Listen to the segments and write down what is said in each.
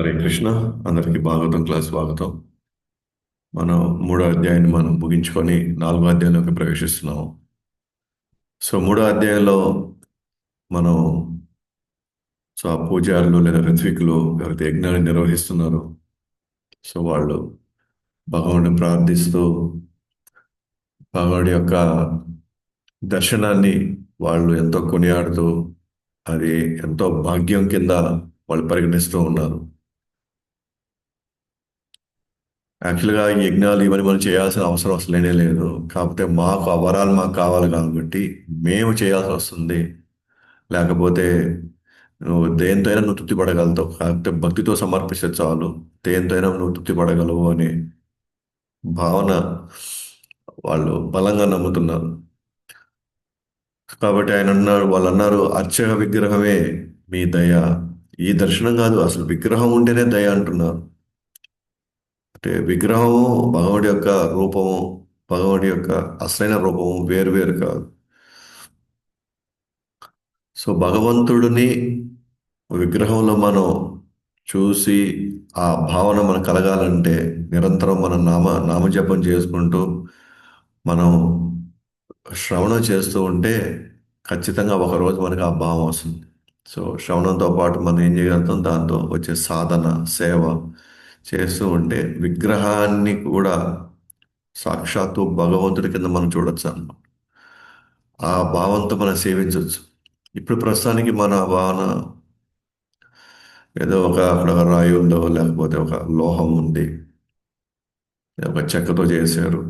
హరే కృష్ణ. అందరికీ భాగవతం క్లాస్ స్వాగతం. మనం మూడో అధ్యాయాన్ని ముగించుకొని నాలుగో అధ్యాయంలోకి ప్రవేశిస్తున్నాము. సో మూడో అధ్యాయంలో మనం ఆ పూజారులు లేదా ఋత్వికులు ఎవరైతే యజ్ఞాన్ని నిర్వహిస్తున్నారో వాళ్ళు భగవానుడిని ప్రార్థిస్తూ భగవానుడి యొక్క దర్శనాన్ని వాళ్ళు ఎంతో కొనియాడుతూ అది ఎంతో భాగ్యం కింద వాళ్ళు పరిగణిస్తూ ఉన్నారు. యాక్చువల్గా ఈ యజ్ఞాలు ఇవన్నీ మనం చేయాల్సిన అవసరం అసలు లేనే లేదు. కాకపోతే మాకు ఆ వరాలు మాకు కావాలి కాబట్టి మేము చేయాల్సి వస్తుంది. లేకపోతే నువ్వు దేంతో అయినా నువ్వు తృప్తి పడగలుగుతావు, కాకపోతే భక్తితో సమర్పిస్తే చాలు, దేంతో అయినా నువ్వు తృప్తి పడగలవు అనే భావన వాళ్ళు బలంగా నమ్ముతున్నారు. కాబట్టి వాళ్ళు అన్నారు, అర్చక విగ్రహమే మీ దయ, ఈ దర్శనం కాదు, అసలు విగ్రహం ఉంటేనే దయ అంటున్నారు. అంటే విగ్రహము భగవానుడి యొక్క రూపము, భగవానుడి యొక్క అసలైన రూపము వేరు వేరు కాదు. సో భగవంతుడిని విగ్రహంలో మనం చూసి ఆ భావన మనకు కలగాలంటే నిరంతరం మన నామజపం చేసుకుంటూ మనం శ్రవణం చేస్తూ ఉంటే ఖచ్చితంగా ఒకరోజు మనకు ఆ భావం వస్తుంది. సో శ్రవణంతో పాటు మనం ఏం చేయగలుగుతాం, దాంతో వచ్చే సాధన సేవ చేస్తూ ఉంటే విగ్రహాన్ని కూడా సాక్షాత్తు భగవంతుడి కింద మనం చూడొచ్చు అన్నమాట. ఆ భావంతో మనం సేవించవచ్చు. ఇప్పుడు ప్రస్తుతానికి మన భావన ఏదో అక్కడ ఒక రాయి ఉందో, లేకపోతే ఒక లోహం ఉంది, ఒక చెక్కతో చేశారు,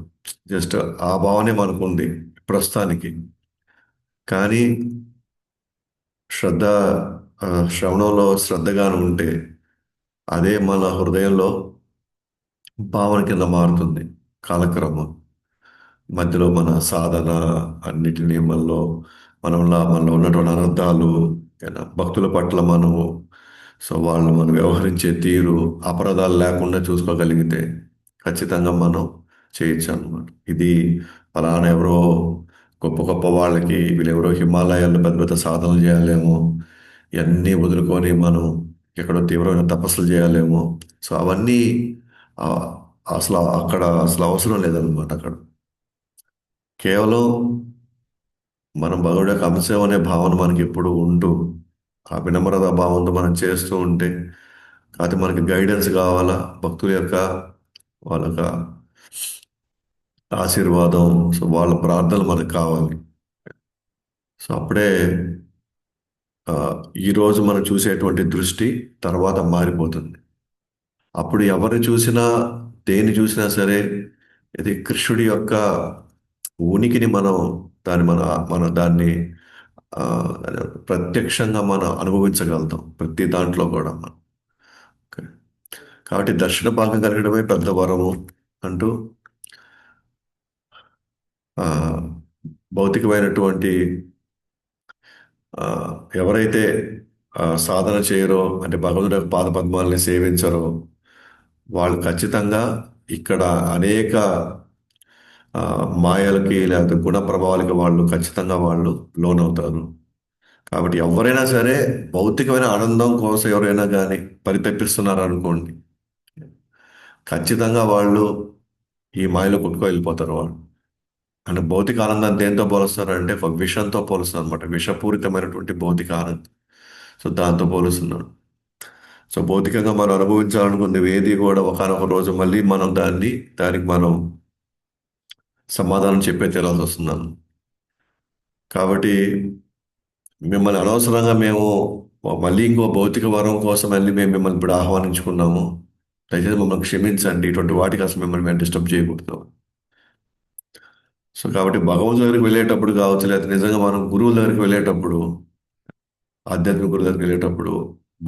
జస్ట్ ఆ భావనే మనకుంది ప్రస్తుతానికి. కానీ శ్రద్ధ శ్రవణంలో శ్రద్ధగాను ఉంటే అదే మన హృదయంలో భావన కింద మారుతుంది కాలక్రమం. మధ్యలో మన సాధన అన్నిటినీ మనలో ఉన్నటువంటి అనర్థాలు, భక్తుల పట్ల మనము మనం వ్యవహరించే తీరు, అపరాధాలు లేకుండా చూసుకోగలిగితే ఖచ్చితంగా మనం చేయొచ్చు అన్నమాట. ఇది ఫలానా ఎవరో గొప్ప గొప్ప వాళ్ళకి, వీళ్ళెవరో హిమాలయాల్లో పెద్ద పెద్ద సాధనలు చేయాలేమో, ఇవన్నీ వదులుకొని మనం ఎక్కడో తీవ్రమైన తపస్సులు చేయాలేమో. అవన్నీ ఆ, అసలు అవసరం లేదన్నమాట. అక్కడ కేవలం మనం భగవుడి యొక్క అంశం అనే భావన మనకి ఎప్పుడు ఉంటూ ఆ వినమ్రత భావంతో మనం చేస్తూ ఉంటే, కాకపోతే మనకి గైడెన్స్ కావాలా, భక్తుల యొక్క వాళ్ళ యొక్క ఆశీర్వాదం, వాళ్ళ ప్రార్థనలు మనకు కావాలి. అప్పుడే ఆ, ఈరోజు మనం చూసేటువంటి దృష్టి తర్వాత మారిపోతుంది. అప్పుడు ఎవరిని చూసినా, దేన్ని చూసినా సరే, ఇది కృష్ణుడి యొక్క ఉనికిని మనం దాన్ని మన మన దాన్ని ఆ, ప్రత్యక్షంగా మనం అనుభవించగలుగుతాం ప్రతి దాంట్లో కూడా మనం. ఓకే. కాబట్టి దర్శన భాగం కలగడమే పెద్ద వరము అంటూ ఆ, భౌతికమైనటువంటి ఆ, ఎవరైతే సాధన చేయరో, అంటే భగవంతుడి యొక్క పాద పద్మాలని సేవించరో, వాళ్ళు ఖచ్చితంగా ఇక్కడ అనేక ఆ, మాయలకి లేకపోతే గుణ ప్రభావాలకి వాళ్ళు ఖచ్చితంగా లోనవుతారు. కాబట్టి ఎవరైనా సరే భౌతికమైన ఆనందం కోసం ఎవరైనా కానీ పరితపిస్తున్నారు అనుకోండి, ఖచ్చితంగా వాళ్ళు ఈ మాయలో కొట్టుకు వెళ్ళిపోతారు వాళ్ళు. అంటే భౌతిక ఆనందాన్ని దేంతో పోలుస్తారు అంటే ఒక విషంతో పోలుస్తారు అనమాట. విషపూరితమైనటువంటి భౌతిక ఆనందం. దాంతో పోలుస్తున్నాడు. భౌతికంగా మనం అనుభవించాలనుకున్నది ఏది కూడా ఒకానొక రోజు మళ్ళీ మనం దానికి మనం సమాధానం చెప్పే తీరాల్సి వస్తున్నాను. కాబట్టి మిమ్మల్ని అనవసరంగా మేము మళ్ళీ ఇంకో భౌతిక వరం కోసం మళ్ళీ మేము మిమ్మల్ని ఇప్పుడు ఆహ్వానించుకున్నాము. దయచేసి మమ్మల్ని క్షమించండి, ఇటువంటి వాటికి అసలు మిమ్మల్ని మేము డిస్టర్బ్ చేయకూడదు. కాబట్టి భగవంతు దగ్గరికి వెళ్ళేటప్పుడు కావచ్చు, లేకపోతే నిజంగా మనం గురువుల దగ్గరికి వెళ్ళేటప్పుడు, ఆధ్యాత్మిక గురువు దగ్గరికి వెళ్ళేటప్పుడు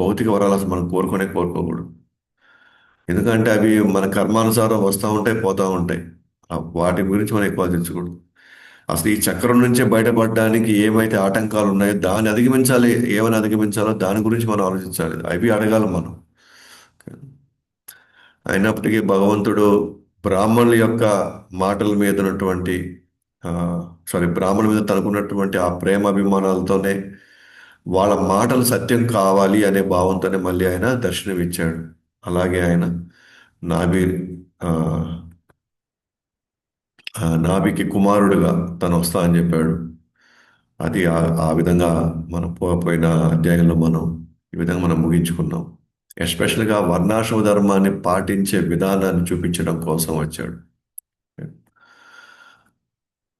భౌతిక వరాలు అసలు మనం కోరుకోకూడదు. ఎందుకంటే అవి మన కర్మానుసారం వస్తూ ఉంటాయి, పోతూ ఉంటాయి. వాటి గురించి మనం ఎక్కువ ఆలోచించకూడదు. అసలు ఈ చక్రం నుంచే బయటపడడానికి ఏమైతే ఆటంకాలు ఉన్నాయో దాన్ని అధిగమించాలి, ఏమైనా అధిగమించాలో దాని గురించి మనం ఆలోచించాలి. అవి అడగాలి మనం. అయినప్పటికీ భగవంతుడు బ్రాహ్మణుల యొక్క మాటల మీద ఉన్నటువంటి బ్రాహ్మణుల మీద తనకున్నటువంటి ఆ ప్రేమ అభిమానాలతోనే వాళ్ళ మాటలు సత్యం కావాలి అనే భావంతోనే మళ్ళీ ఆయన దర్శనమిచ్చాడు. అలాగే ఆయన నాభి ఆ, నాభికి కుమారుడుగా తను వస్తా అని చెప్పాడు. అది ఆ విధంగా మనం పోయిన అధ్యాయంలో మనం ఈ విధంగా మనం ముగించుకున్నాం. ఎస్పెషల్గా వర్ణాశ్రమ ధర్మాన్ని పాటించే విధానాన్ని చూపించడం కోసం వచ్చాడు.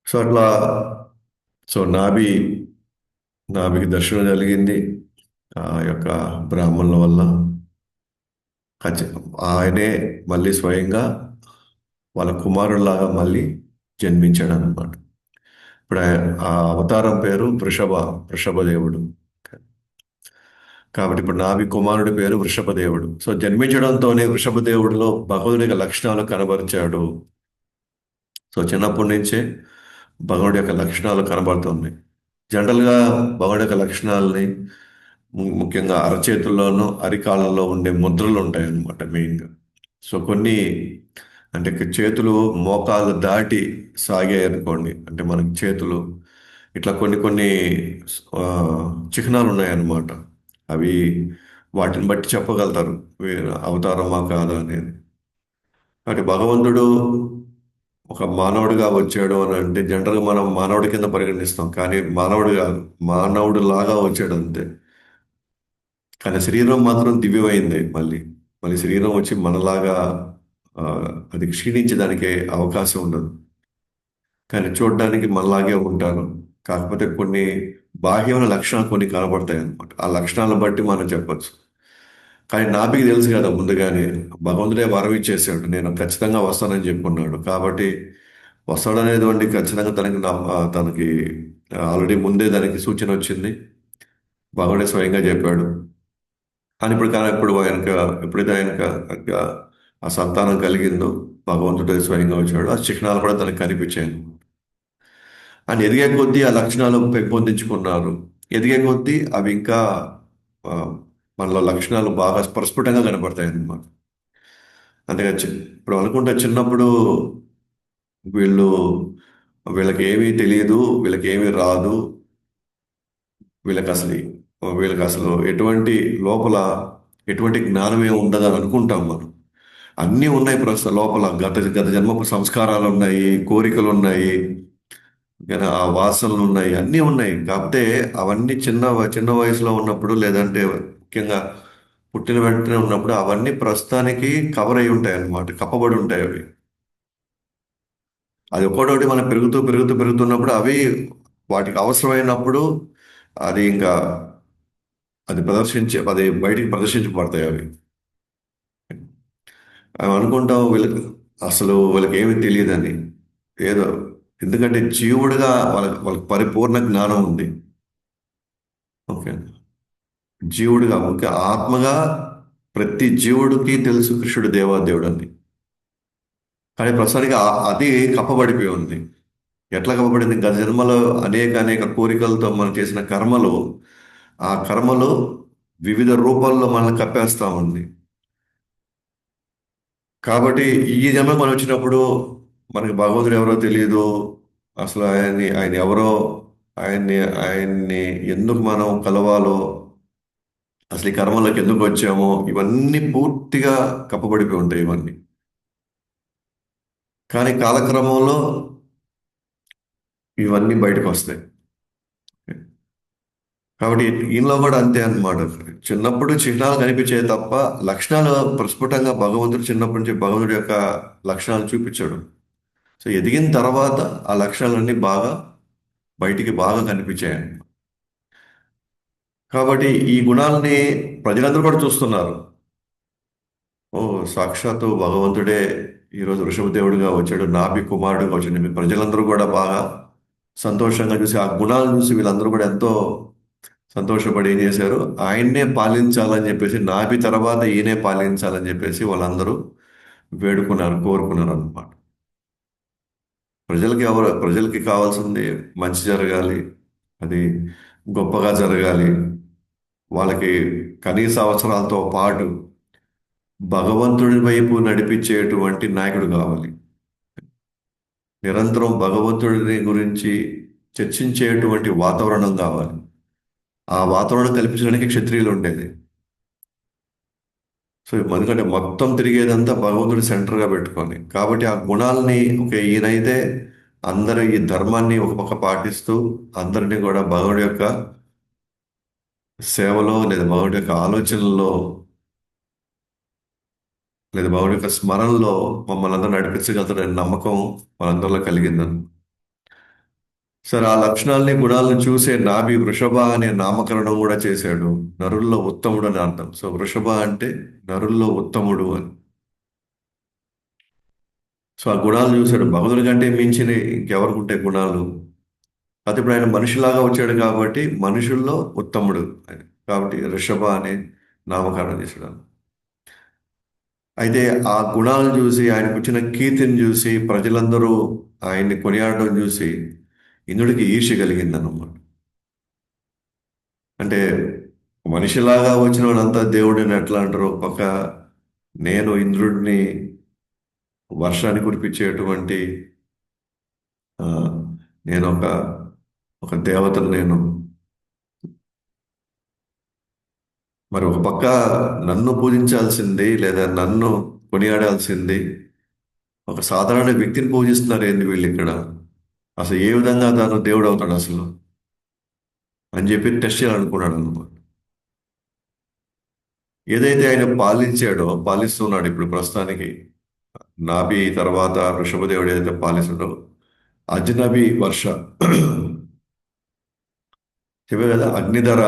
సో అట్లా సో నాభికి దర్శనం కలిగింది ఆ యొక్క బ్రాహ్మణుల వల్ల. ఆయనే మళ్ళీ స్వయంగా వాళ్ళ కుమారుల్లాగా మళ్ళీ జన్మించాడు అన్నమాట. ఇప్పుడు ఆ అవతారం పేరు వృషభదేవుడు. కాబట్టి ఇప్పుడు నాభి కుమారుడి పేరు వృషభదేవుడు. సో జన్మించడంతోనే వృషభదేవుడిలో భగవుని యొక్క లక్షణాలు కనబరిచాడు. సో చిన్నప్పటి నుంచే భగవుడి యొక్క లక్షణాలు కనబడుతున్నాయి. జనరల్గా భగవుడి యొక్క లక్షణాలని ముఖ్యంగా అరచేతుల్లోనూ అరికాళ్ళలో ఉండే ముద్రలు ఉంటాయి అన్నమాట మెయిన్గా. సో కొన్ని అంటే చేతులు మోకాలు దాటి సాగాయి అనుకోండి, అంటే మనకి చేతులు ఇట్లా కొన్ని కొన్ని ఆ, చిహ్నాలు ఉన్నాయన్నమాట. అవి వాటిని బట్టి చెప్పగలుగుతారు అవతారమా కాదా అనేది. కాబట్టి భగవంతుడు ఒక మానవుడిగా వచ్చాడు అని అంటే జనరల్గా మనం మానవుడి కింద పరిగణిస్తాం, కానీ మానవుడు కాదు, మానవుడు లాగా వచ్చాడు అంతే. కానీ శరీరం మాత్రం దివ్యమైంది. మళ్ళీ మళ్ళీ శరీరం వచ్చి మనలాగా ఆ, అది క్షీణించడానికి అవకాశం ఉండదు. కానీ చూడడానికి మనలాగే ఉంటారు. కాకపోతే కొన్ని బాహ్యమైన లక్షణాలు కొన్ని కనబడతాయి అన్నమాట. ఆ లక్షణాలను బట్టి మనం చెప్పొచ్చు. కానీ నాభికి తెలుసు కదా ముందుగానే, భగవంతుడే వరం ఇచ్చేసాడు, నేను ఖచ్చితంగా వస్తానని చెప్పుకున్నాడు. కాబట్టి వస్తాడనేటువంటి ఖచ్చితంగా తనకి ఆల్రెడీ ముందే దానికి సూచన వచ్చింది. భగవానుడే స్వయంగా చెప్పాడు. కానీ ఇప్పుడు ఆయనకు ఎప్పుడైతే ఆయనకు ఆ సంతానం కలిగిందో భగవంతుడే స్వయంగా వచ్చాడు. ఆ చిహ్నాలు కూడా తనకు కనిపించాయి. ఆయన ఎదిగే కొద్దీ ఆ లక్షణాలు పెంపొందించుకున్నారు. ఎదిగే కొద్దీ అవి ఇంకా ఆ, మనలో లక్షణాలు బాగా ప్రస్ఫుటంగా కనపడతాయి అన్నమాట. అంతేగా ఇప్పుడు అనుకుంటే చిన్నప్పుడు వీళ్ళు వీళ్ళకి ఏమీ తెలియదు, వీళ్ళకి ఏమీ రాదు, వీళ్ళకి అసలు వీళ్ళకి అసలు ఎటువంటి లోపల ఎటువంటి జ్ఞానమే ఉండదు అని అనుకుంటాం మనం. అన్నీ ఉన్నాయి ప్రస్తుతం లోపల, గత గత జన్మపు సంస్కారాలు ఉన్నాయి, కోరికలు ఉన్నాయి, ఇంకా ఆ వాసనలు ఉన్నాయి, అన్నీ ఉన్నాయి. కాకపోతే అవన్నీ చిన్న వయసులో ఉన్నప్పుడు, లేదంటే ముఖ్యంగా పుట్టిన వెంటనే ఉన్నప్పుడు అవన్నీ ప్రస్తుతానికి కవర్ అయి ఉంటాయి అన్నమాట, కప్పబడి ఉంటాయి అవి. అది ఒక్కొక్కటి మనం పెరుగుతున్నప్పుడు అవి వాటికి అవసరమైనప్పుడు అది ఇంకా అది బయటికి ప్రదర్శించబడతాయి అవి. అవి అనుకుంటాం వీళ్ళకి అసలు వీళ్ళకి ఏమీ తెలియదని. ఏదో ఎందుకంటే జీవుడుగా వాళ్ళకి పరిపూర్ణ జ్ఞానం ఉంది. ఓకే, జీవుడిగా ముఖ్య ఆత్మగా ప్రతి జీవుడికి తెలుసు కృష్ణుడు దేవాదేవుడు అని. కానీ ప్రస్తుతానికి అది కప్పబడిపోయి ఉంది. ఎట్లా కప్పబడింది? గత జన్మలో అనేక అనేక కోరికలతో మనం చేసిన కర్మలు, ఆ కర్మలు వివిధ రూపాల్లో మనల్ని కప్పేస్తా ఉంది. కాబట్టి ఈ జన్మ మనం వచ్చినప్పుడు మనకి భగవంతుడు ఎవరో తెలియదు, అసలు ఆయన ఎవరో, ఆయన్ని ఆయన్ని ఎందుకు మనం కలవాలో, అసలు ఈ కర్మలోకి ఎందుకు వచ్చామో, ఇవన్నీ పూర్తిగా కప్పబడిపోయి ఉంటాయి ఇవన్నీ. కానీ కాలక్రమంలో ఇవన్నీ బయటకు వస్తాయి. కాబట్టి ఈయనలో కూడా అంతే అన్నమాట. చిన్నప్పుడు చిహ్నాలు కనిపించాయి తప్ప లక్షణాలు ప్రస్ఫుటంగా భగవంతుడు చిన్నప్పటి నుంచి భగవంతుడి యొక్క లక్షణాలు చూపించాడు. సో ఎదిగిన తర్వాత ఆ లక్షణాలన్నీ బయటికి బాగా కనిపించాయి. కాబట్టి ఈ గుణాలని ప్రజలందరూ కూడా చూస్తున్నారు. ఓ, సాక్షాత్తు భగవంతుడే ఈరోజు వృషభదేవుడిగా వచ్చాడు, నాభి కుమారుడుగా వచ్చాడు. మీ ప్రజలందరూ కూడా బాగా సంతోషంగా చూసి ఆ గుణాలను చూసి వీళ్ళందరూ కూడా ఎంతో సంతోషపడి ఏం చేశారు, ఆయన్నే పాలించాలని చెప్పేసి, నాభి తర్వాత ఈయనే పాలించాలని చెప్పేసి వాళ్ళందరూ కోరుకున్నారు అన్నమాట. ప్రజలకి కావాల్సింది మంచి జరగాలి, అది గొప్పగా జరగాలి. వాళ్ళకి కనీస అవసరాలతో పాటు భగవంతుడి వైపు నడిపించేటువంటి నాయకుడు కావాలి. నిరంతరం భగవంతుడిని గురించి చర్చించేటువంటి వాతావరణం కావాలి. ఆ వాతావరణం కల్పించడానికి క్షత్రియులు ఉండేది. సో ఎందుకంటే మొత్తం తిరిగేదంతా భగవంతుడి సెంటర్గా పెట్టుకొని, కాబట్టి ఆ గుణాలని ఒక ఈయనైతే అందరూ ఈ ధర్మాన్ని ఒక పక్క పాటిస్తూ అందరినీ కూడా భగవుడి యొక్క సేవలో లేదా భగవుడి యొక్క ఆలోచనల్లో లేదా భగవుడి యొక్క స్మరణలో మమ్మల్ని అందరూ నడిపించగలుగుతారనే నమ్మకం మనందరిలో కలిగిందని. సరే, ఆ లక్షణాలని గుణాలను చూసే నాభి వృషభ అనే నామకరణం కూడా చేశాడు. నరుల్లో ఉత్తముడు అని అర్థం. సో వృషభ అంటే నరుల్లో ఉత్తముడు అని. సో ఆ గుణాలు చూశాడు. భగవంతుడి కంటే మించిన ఇంకెవరికి ఉంటాయి గుణాలు? అది ఇప్పుడు ఆయన మనిషిలాగా వచ్చాడు కాబట్టి మనుషుల్లో ఉత్తముడు ఆయన. కాబట్టి ఋషభ అనే నామకరణం చేశాడు. అయితే ఆ గుణాలను చూసి ఆయనకు వచ్చిన కీర్తిని చూసి ప్రజలందరూ ఆయన్ని కొనియాడడం చూసి ఇంద్రుడికి ఈర్ష్య కలిగిందన్నమాట. అంటే మనిషిలాగా వచ్చిన వాళ్ళంతా దేవుడిని ఎట్లా అంటారు? ఒక నేను ఇంద్రుడిని వర్షాన్ని కురిపించేటువంటి ఆ, నేను ఒక దేవతను నేను. మరి ఒక పక్క నన్ను పూజించాల్సింది లేదా నన్ను కొనియాడాల్సింది ఒక సాధారణ వ్యక్తిని పూజిస్తున్నారు ఏంది వీళ్ళు ఇక్కడ? అసలు ఏ విధంగా తాను దేవుడు అవుతాడు అసలు అని చెప్పి టెస్ట్ చేయాలనుకున్నాడు అనమాట. ఏదైతే ఆయన పాలించాడో పాలిస్తున్నాడు ఇప్పుడు ప్రస్తుతానికి, నాభి తర్వాత వృషభదేవుడు ఏదైతే పాలిస్తాడో అజ్నబి వర్ష చెప్పే కదా అగ్నిధర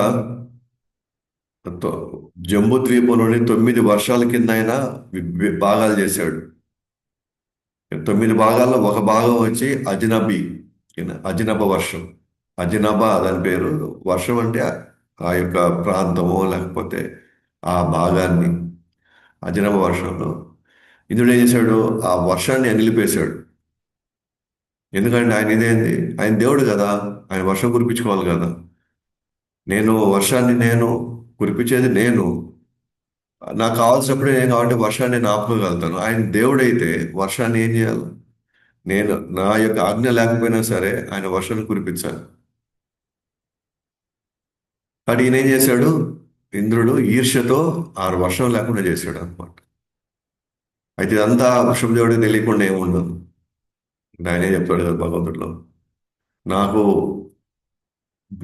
జంబూ ద్వీపంలోని 9 వర్షాల కింద ఆయన భాగాలు చేశాడు. 9 భాగాల్లో ఒక భాగం వచ్చి అజ్నబి కింద అజ్నబ వర్షం. అజ్నబ దాని పేరు. వర్షం అంటే ఆ యొక్క ప్రాంతమో లేకపోతే ఆ భాగాన్ని అజ్నబ వర్షంలో ఇంద్రుడు ఏం చేశాడు? ఆ వర్షాన్ని నిలిపేశాడు. ఎందుకంటే ఆయన ఇదేంది, ఆయన దేవుడు కదా, ఆయన వర్షం కురిపించుకోవాలి కదా. వర్షాన్ని కురిపించేది నేను. నాకు కావాల్సినప్పుడే నేను కాబట్టి వర్షాన్ని నేను ఆపుకోగలుగుతాను. ఆయన దేవుడైతే వర్షాన్ని ఏం చేయాలి? నా యొక్క ఆజ్ఞ లేకపోయినా సరే ఆయన వర్షాన్ని కురిపించాలి. కానీ ఈయన ఏం చేశాడు? ఇంద్రుడు ఈర్ష్యతో ఆ వర్షం లేకుండా చేశాడు అనమాట. అయితే ఇదంతా వృషభదేవుడికి తెలియకుండా ఏముండదు. ఆయనే చెప్తాడు కదా భగవంతుడిలో, నాకు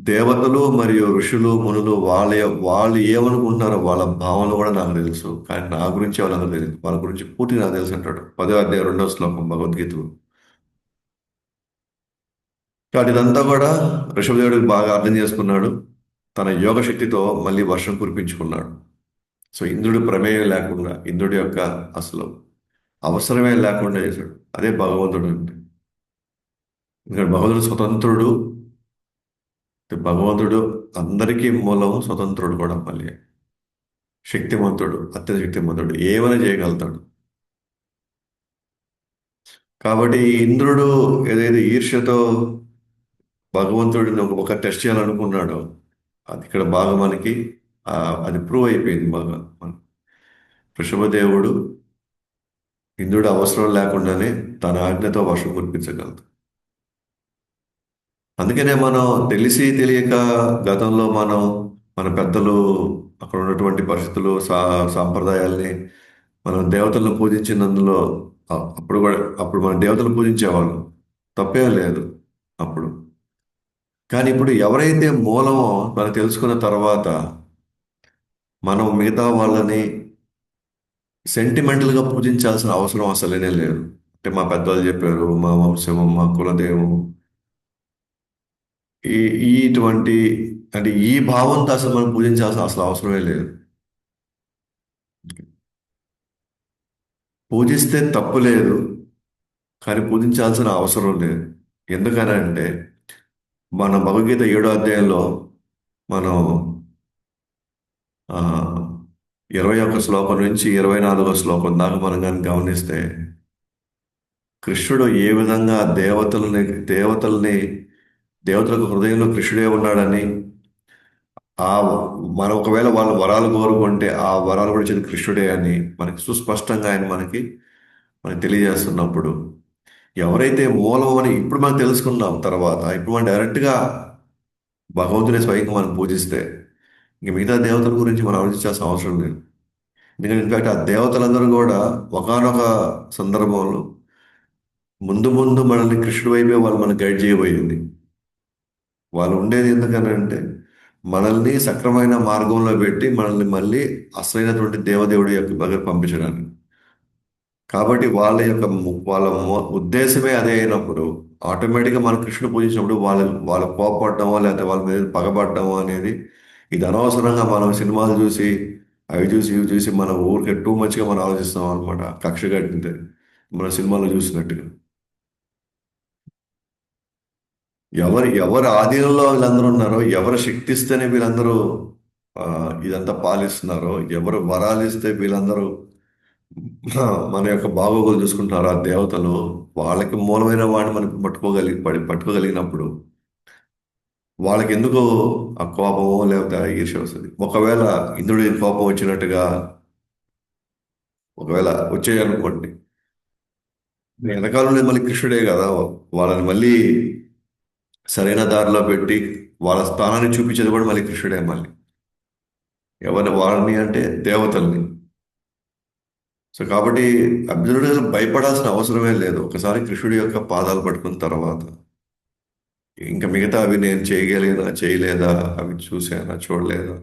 దేవతలు మరియు ఋషులు మునులు వాళ్ళు ఏమనుకుంటున్నారో వాళ్ళ భావనలు కూడా నాకు తెలుసు, కానీ నా గురించి వాళ్ళందరూ తెలియదు. వాళ్ళ గురించి పూర్తిగా నాకు తెలుసు అంటాడు 10వ అధ్యాయం 2వ శ్లోకం భగవద్గీతలో. కాబట్టి ఇదంతా కూడా ఋషభదేవుడికి బాగా అర్థం చేసుకున్నాడు. తన యోగ శక్తితో మళ్ళీ వర్షం కురిపించుకున్నాడు. సో ఇంద్రుడి ప్రమేయం లేకుండా, ఇంద్రుడి యొక్క అసలు అవసరమే లేకుండా చేశాడు. అదే భగవంతుడు అంటే. ఇక్కడ భగవంతుడు స్వతంత్రుడు. భగవంతుడు అందరికీ మూలం, స్వతంత్రుడు కూడా మళ్ళీ శక్తిమంతుడు, అత్యంత శక్తిమంతుడు, ఏమైనా చేయగలుగుతాడు. కాబట్టి ఈ ఇంద్రుడు ఏదైతే ఈర్ష్యతో భగవంతుడిని ఒక టెస్ట్ చేయాలనుకున్నాడో అది ఇక్కడ బాగా మనకి ఆ, అది ప్రూవ్ అయిపోయింది బాగా. వృషభదేవుడు ఇంద్రుడు అవసరం లేకుండానే తన ఆజ్ఞతో వర్షం కురిపించగలదు. అందుకనే మనం తెలిసి తెలియక గతంలో మన పెద్దలు అక్కడ ఉన్నటువంటి పరిస్థితులు సాంప్రదాయాల్ని మనం దేవతలను పూజించినందులో అప్పుడు మన దేవతలు పూజించేవాళ్ళం, తప్పేం లేదు అప్పుడు. కానీ ఇప్పుడు ఎవరైతే మూలమో మనం తెలుసుకున్న తర్వాత మనం మిగతా వాళ్ళని సెంటిమెంటల్గా పూజించాల్సిన అవసరం అసలేనే లేదు. అంటే మా పెద్దవాళ్ళు చెప్పారు, మా వంశము, మా కులదేవం, ఈ ఈ ఇటువంటి అంటే ఈ భావంతో అసలు మనం పూజించాల్సిన అసలు అవసరమే లేదు. పూజిస్తే తప్పు లేదు, కానీ పూజించాల్సిన అవసరం లేదు. ఎందుకనంటే మన భగవద్గీత 7వ అధ్యాయంలో మనం ఆ, 21 శ్లోకం నుంచి 24వ శ్లోకం దాకా మనం కానీ గమనిస్తే కృష్ణుడు ఏ విధంగా దేవతల్ని దేవతలకు హృదయంలో కృష్ణుడే ఉన్నాడని, ఆ మనం ఒకవేళ వాళ్ళు వరాలు కోరుకుంటే ఆ వరాలు కూడా ఇచ్చేది కృష్ణుడే అని మనకి సుస్పష్టంగా ఆయన మనకి తెలియజేస్తున్నప్పుడు, ఎవరైతే మూలం అని ఇప్పుడు మనం తెలుసుకున్నాం తర్వాత ఇప్పుడు మనం డైరెక్ట్గా భగవంతుని స్వయంగా మనం పూజిస్తే ఇంక మిగతా దేవతల గురించి మనం ఆలోచించాల్సిన అవసరం లేదు. ఎందుకంటే ఇన్ఫాక్ట్ ఆ దేవతలందరూ కూడా ఒకానొక సందర్భంలో ముందు ముందు మనల్ని కృష్ణుడి వైపే వాళ్ళు మనల్ని గైడ్ చేయబోయింది. వాళ్ళు ఉండేది ఎందుకనంటే మనల్ని సక్రమైన మార్గంలో పెట్టి మనల్ని మళ్ళీ అసలైనటువంటి దేవదేవుడి యొక్క దగ్గర పంపించడానికి. కాబట్టి వాళ్ళ యొక్క ఉద్దేశమే అదే అయినప్పుడు ఆటోమేటిక్గా మన కృష్ణుడు పూజించినప్పుడు వాళ్ళ కోపపడటమో లేకపోతే వాళ్ళ మీద పగబడటమో అనేది ఇది అనవసరంగా మనం సినిమాలు చూసి అవి చూసి ఇవి చూసి మన ఊరికే టూ మచ్గా మనం ఆలోచిస్తాం అనమాట. కక్ష కట్టింది మన సినిమాలో చూసినట్టుగా. ఎవరి ఆధీనంలో వీళ్ళందరూ ఉన్నారో, ఎవరు శక్తి ఇస్తేనే వీళ్ళందరూ ఆ, ఇదంతా పాలిస్తున్నారో, ఎవరు వరాలు ఇస్తే వీళ్ళందరూ మన యొక్క బాగోగులు చూసుకుంటున్నారు ఆ దేవతలు, వాళ్ళకి మూలమైన వాడిని మనకి పట్టుకోగలిగినప్పుడు వాళ్ళకి ఎందుకు ఆ కోపమో లేకపోతే ఆ ఈర్ష్య వస్తుంది. ఒకవేళ ఇంద్రుడి కోపం వచ్చినట్టుగా ఒకవేళ వచ్చేయనుకోండి, వెనకాల ఉండేది మళ్ళీ కృష్ణుడే కదా, వాళ్ళని మళ్ళీ సరైన దారిలో పెట్టి వాళ్ళ స్థానాన్ని చూపించేది కూడా మళ్ళీ కృష్ణుడే మళ్ళీ. ఎవరిని వాళ్ళని అంటే దేవతల్ని. సో కాబట్టి అర్జునుడు అసలు భయపడాల్సిన అవసరమే లేదు ఒకసారి కృష్ణుడి యొక్క పాదాలు పట్టుకున్న తర్వాత. ఇంకా మిగతా అవి నేను చేయగలిగినా చేయలేదా, అవి చూసానా చూడలేదా,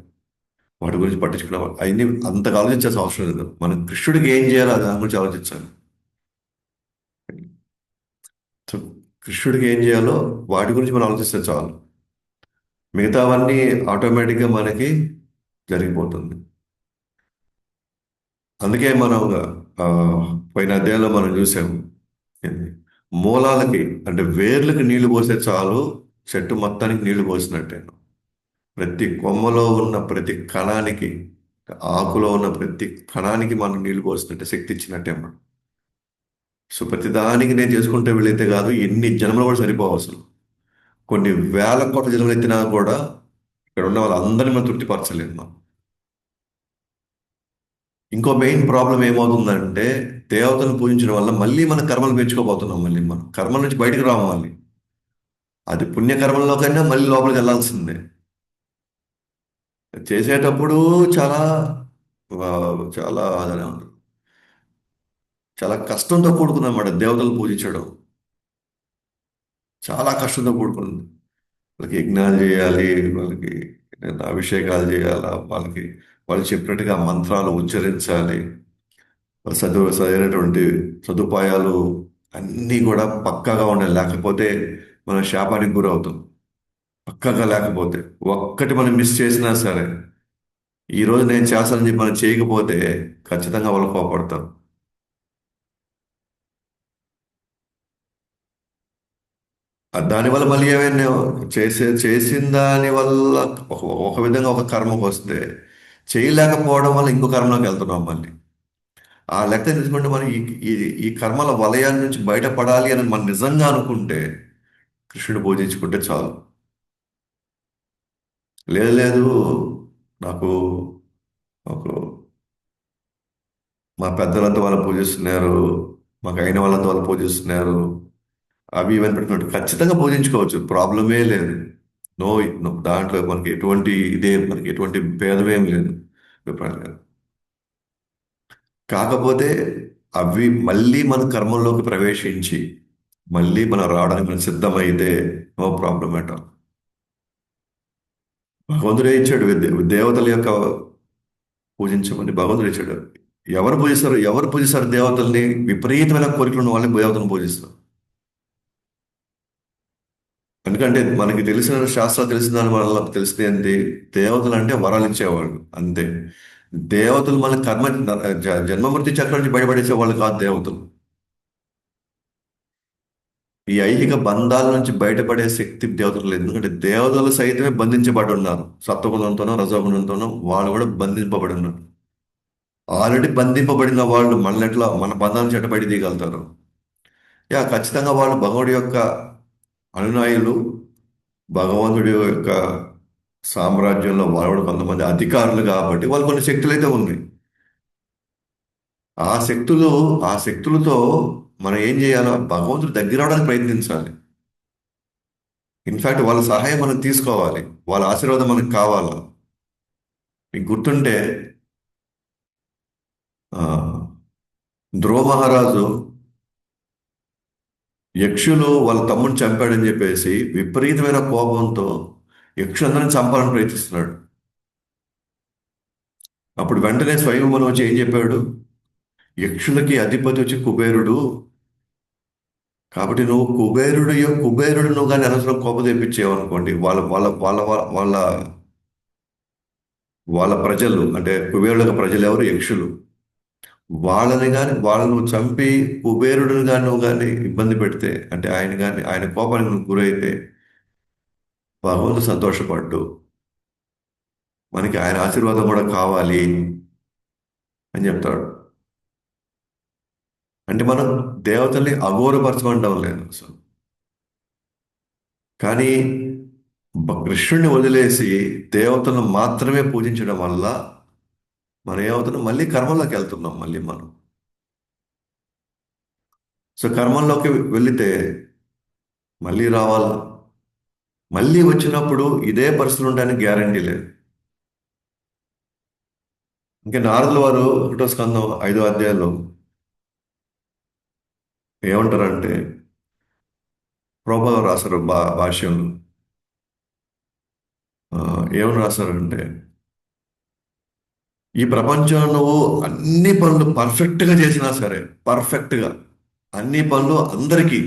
వాటి గురించి పట్టించుకున్నా అవన్నీ అంతగా ఆలోచించాల్సిన అవసరం లేదు. మనం కృష్ణుడికి ఏం చేయాలో దాని గురించి ఆలోచించాలి. సో కృష్ణుడికి ఏం చేయాలో వాటి గురించి మనం ఆలోచిస్తే చాలు, మిగతావన్నీ ఆటోమేటిక్గా మనకి జరిగిపోతుంది. అందుకే మనం ఆ, పోయిన అధ్యాయంలో మనం చూసాము ఏంది? మూలాలకి అంటే వేర్లకి నీళ్లు పోస్తే చాలు, చెట్టు మొత్తానికి నీళ్లు పోసినట్టే. ప్రతి కొమ్మలో ఉన్న ప్రతి కణానికి, ఆకులో ఉన్న ప్రతి కణానికి మనం నీళ్లు పోసినట్టే, శక్తి ఇచ్చినట్టే మనం. సో ప్రతి దానికి నేను చేసుకుంటే వీళ్ళైతే కాదు, ఎన్ని జన్మలు కూడా సరిపోవు అసలు. కొన్ని వేల కోట్ల జన్మలు ఎత్తినా కూడా ఇక్కడ ఉన్న వాళ్ళందరినీ మనం తృప్తిపరచలేము మనం. ఇంకో మెయిన్ ప్రాబ్లం ఏమవుతుందంటే దేవతను పూజించడం వల్ల మళ్ళీ మన కర్మలు పెంచుకోబోతున్నాం. మళ్ళీ మనం కర్మల నుంచి బయటకు రావాలి మళ్ళీ. అది పుణ్యకర్మల్లోకైనా మళ్ళీ లోపలికి వెళ్ళాల్సిందే. చేసేటప్పుడు చాలా ఆ, చాలా అదే ఉంటుంది. చాలా కష్టంతో కూడుకుంది అన్నమాట దేవతలు పూజించడం. చాలా కష్టంతో కూడుకుంది. వాళ్ళకి యజ్ఞాలు చేయాలి, వాళ్ళకి అభిషేకాలు చేయాలా, వాళ్ళకి వాళ్ళు చెప్పినట్టుగా మంత్రాలు ఉచ్చరించాలి, సరైనటువంటి సదుపాయాలు అన్నీ కూడా పక్కాగా ఉండాలి. లేకపోతే మనం శాపానికి గురవుతాం. పక్కాగా లేకపోతే ఒక్కటి మనం మిస్ చేసినా సరే, ఈ రోజు నేను చేస్తానని చెప్పి మనం చేయకపోతే ఖచ్చితంగా వాళ్ళు కోపడతారు. దానివల్ల మళ్ళీ ఏమైనా చేసిన దాని వల్ల ఒక ఒక విధంగా ఒక కర్మకు వస్తే, చేయలేకపోవడం వల్ల ఇంకో కర్మలోకి వెళ్తున్నాం మళ్ళీ. ఆ లెక్క తీసుకుంటే మనం ఈ ఈ ఈ కర్మల వలయాల నుంచి బయటపడాలి అని మనం నిజంగా అనుకుంటే కృష్ణుడు పూజించుకుంటే చాలు. లేదు లేదు, నాకు ఒక మా పెద్దలంతా వాళ్ళు పూజిస్తున్నారు, మాకు అయిన వాళ్ళంతా వాళ్ళు పూజిస్తున్నారు, అవి ఇవన్నీ పెట్టుకుంటే ఖచ్చితంగా పూజించుకోవచ్చు, ప్రాబ్లమే లేదు. నో, నో, దాంట్లో మనకి ఎటువంటి మనకి ఎటువంటి భేదమేం లేదు, అభిప్రాయం లేదు. కాకపోతే అవి మళ్ళీ మన కర్మంలోకి ప్రవేశించి మళ్ళీ మనం రావడానికి మనం సిద్ధమైతే నో ప్రాబ్లం అట్ ఆల్. భగవంతుడే ఇచ్చాడు దేవతల యొక్క పూజించమని భగవంతుడు ఇచ్చాడు. ఎవరు పూజిస్తారు దేవతల్ని? విపరీతమైన కోరికలు ఉన్న వాళ్ళని దేవతలను పూజిస్తారు. ఎందుకంటే మనకి తెలిసిన శాస్త్రాలు తెలిసిన దాని వల్ల తెలిసింది ఏంటి? దేవతలు అంటే వరాలు ఇచ్చేవాళ్ళు అంతే. దేవతలు మన జన్మ మృత్యు చక్రం నుంచి బయటపడేసే వాళ్ళు కాదు దేవతలు. ఈ ఐహిక బంధాల నుంచి బయటపడే శక్తి దేవతలు లేదు. ఎందుకంటే దేవతలు సైతమే బంధించబడి ఉన్నారు, సత్వగుణంతోనో రజోగుణంతోనో వాళ్ళు కూడా బంధింపబడి ఉన్నారు. ఆల్రెడీ బంధింపబడిన వాళ్ళు మనెట్లా మన బంధాలను చెట్ట బయట తీయగలుగుతారు? యా, ఖచ్చితంగా వాళ్ళు భగవుడి యొక్క అనునాయులు. భగవంతుడి యొక్క సామ్రాజ్యంలో వాళ్ళు కూడా కొంతమంది అధికారులు కాబట్టి వాళ్ళు కొన్ని శక్తులు అయితే ఉన్నాయి. ఆ శక్తులు ఆ శక్తులతో మనం ఏం చేయాలో భగవంతుడి దగ్గర అవడానికి ప్రయత్నించాలి. ఇన్ఫాక్ట్ వాళ్ళ సహాయం మనం తీసుకోవాలి, వాళ్ళ ఆశీర్వాదం మనకు కావాలా. మీకు గుర్తుంటే ఆ, ధ్రువ మహారాజు యక్షులు వాళ్ళ తమ్ముడిని చంపాడని చెప్పేసి విపరీతమైన కోపంతో యక్షులందరిని చంపాలని ప్రయత్నిస్తున్నాడు. అప్పుడు వెంటనే స్వయంవరం వచ్చి ఏం చెప్పాడు? యక్షులకి అధిపతి వచ్చి కుబేరుడు, కాబట్టి నువ్వు కుబేరుడు నువ్వు కానీ అనవసరం కోపం తెప్పించేవు అనుకోండి, వాళ్ళ ప్రజలు అంటే కుబేరుల ప్రజలు ఎవరు? యక్షులు. వాళ్ళని కానీ వాళ్ళను నువ్వు చంపి కుబేరుడిని కానీ నువ్వు కానీ ఇబ్బంది పెడితే, అంటే ఆయన కానీ ఆయన కోపానికి నువ్వు గురైతే భగవంతుడు సంతోషపడ్డు, మనకి ఆయన ఆశీర్వాదం కూడా కావాలి అని చెప్తాడు. అంటే మనం దేవతల్ని అగౌరవపరచమంటాం లేదు అసలు. కానీ కృష్ణుడిని వదిలేసి దేవతలను మాత్రమే పూజించడం వల్ల మనం ఏమవుతున్నాం? మళ్ళీ కర్మలోకి వెళ్తున్నాం మళ్ళీ మనం. సో కర్మల్లోకి వెళితే మళ్ళీ రావాలి. మళ్ళీ వచ్చినప్పుడు ఇదే పరిస్థితులు ఉండడానికి గ్యారంటీ లేదు. ఇంకా నారదుల వారు 1వ స్కందం 5వ అధ్యాయంలో ఏమంటారంటే, ప్రభుపాదులు రాశారు భాష్యంలో. ఆ, ఏమని రాశారంటే, ఈ ప్రపంచంలో నువ్వు అన్ని పనులు పర్ఫెక్ట్గా చేసినా సరే, పర్ఫెక్ట్గా అన్ని పనులు అందరికీ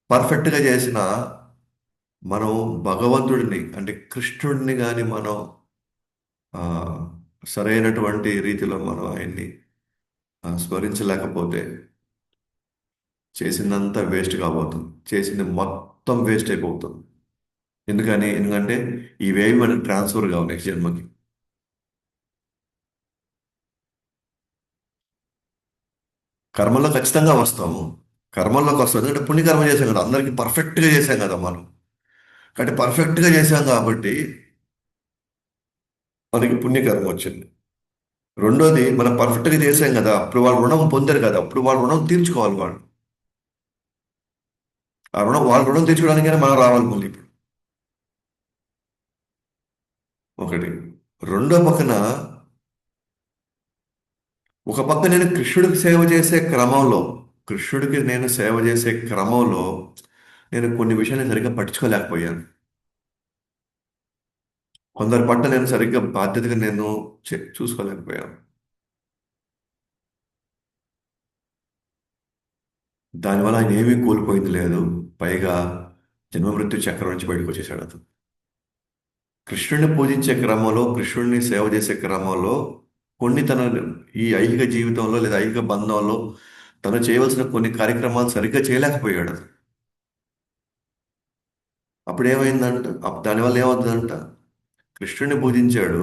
పర్ఫెక్ట్గా చేసినా మనం భగవంతుడిని అంటే కృష్ణుడిని కానీ మనం ఆ, సరైనటువంటి రీతిలో మనం ఆయన్ని స్మరించలేకపోతే చేసిందంతా వేస్ట్ కాబోతుంది, చేసింది మొత్తం వేస్ట్ అయిపోతుంది. ఎందుకంటే ఇవేవి మనకి ట్రాన్స్ఫర్ కావు నెక్స్ట్ జన్మకి. కర్మల్లో ఖచ్చితంగా వస్తాము. కర్మల్లోకి వస్తాం ఎందుకంటే పుణ్యకర్మ చేసాం కదా, అందరికీ పర్ఫెక్ట్గా చేసాం కదా మనం. కాబట్టి పర్ఫెక్ట్గా చేసాం కాబట్టి మనకి పుణ్యకర్మ వచ్చింది. రెండోది, మనం పర్ఫెక్ట్గా చేసాం కదా, అప్పుడు వాళ్ళు రుణం పొందారు కదా, అప్పుడు వాళ్ళు రుణం తీర్చుకోవాలి వాళ్ళు. ఆ రుణం వాళ్ళ రుణం తీర్చుకోవడానికైనా మనం రావాలి మళ్ళీ ఇప్పుడు. ఒకటి. రెండో పక్కన, ఒక పక్క నేను కృష్ణుడికి నేను సేవ చేసే క్రమంలో నేను కొన్ని విషయాలు సరిగ్గా పట్టించుకోలేకపోయాను. కొందరి పట్ల నేను సరిగ్గా బాధ్యతగా నేను చూసుకోలేకపోయాను. దానివల్ల ఆయన ఏమీ కోల్పోయింది లేదు. పైగా జన్మ మృత్యు చక్రం నుంచి బయటకు వచ్చేసాడు అతను. కృష్ణుడిని పూజించే క్రమంలో, కృష్ణుడిని సేవ చేసే క్రమంలో కొన్ని తన ఈ ఐహిక జీవితంలో లేదా ఐహిక బంధంలో తను చేయవలసిన కొన్ని కార్యక్రమాలు సరిగ్గా చేయలేకపోయాడు. అప్పుడు ఏమైందంట? దానివల్ల ఏమవుతుందంట? కృష్ణుడిని పూజించాడు.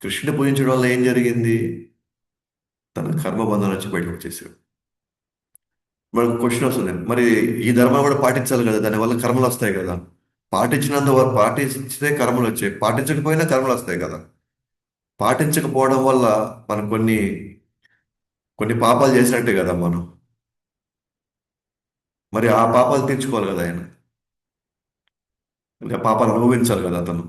కృష్ణుడిని పూజించడం వల్ల ఏం జరిగింది? తన కర్మబంధం నుంచి బయటకు వచ్చేసాడు. మనకు క్వశ్చన్ వస్తుంది, మరి ఈ ధర్మాలు కూడా పాటించాలి కదా, దానివల్ల కర్మలు వస్తాయి కదా. పాటించినంత వరకు పాటించితే కర్మలు వచ్చాయి, పాటించకపోయినా కర్మలు వస్తాయి కదా. పాటించకపోవడం వల్ల మనం కొన్ని కొన్ని పాపాలు చేసినట్టే కదా మనం. మరి ఆ పాపాలు తీర్చుకోవాలి కదా ఆయన, ఇంకా పాపాలు అనుభవించాలి కదా అతను.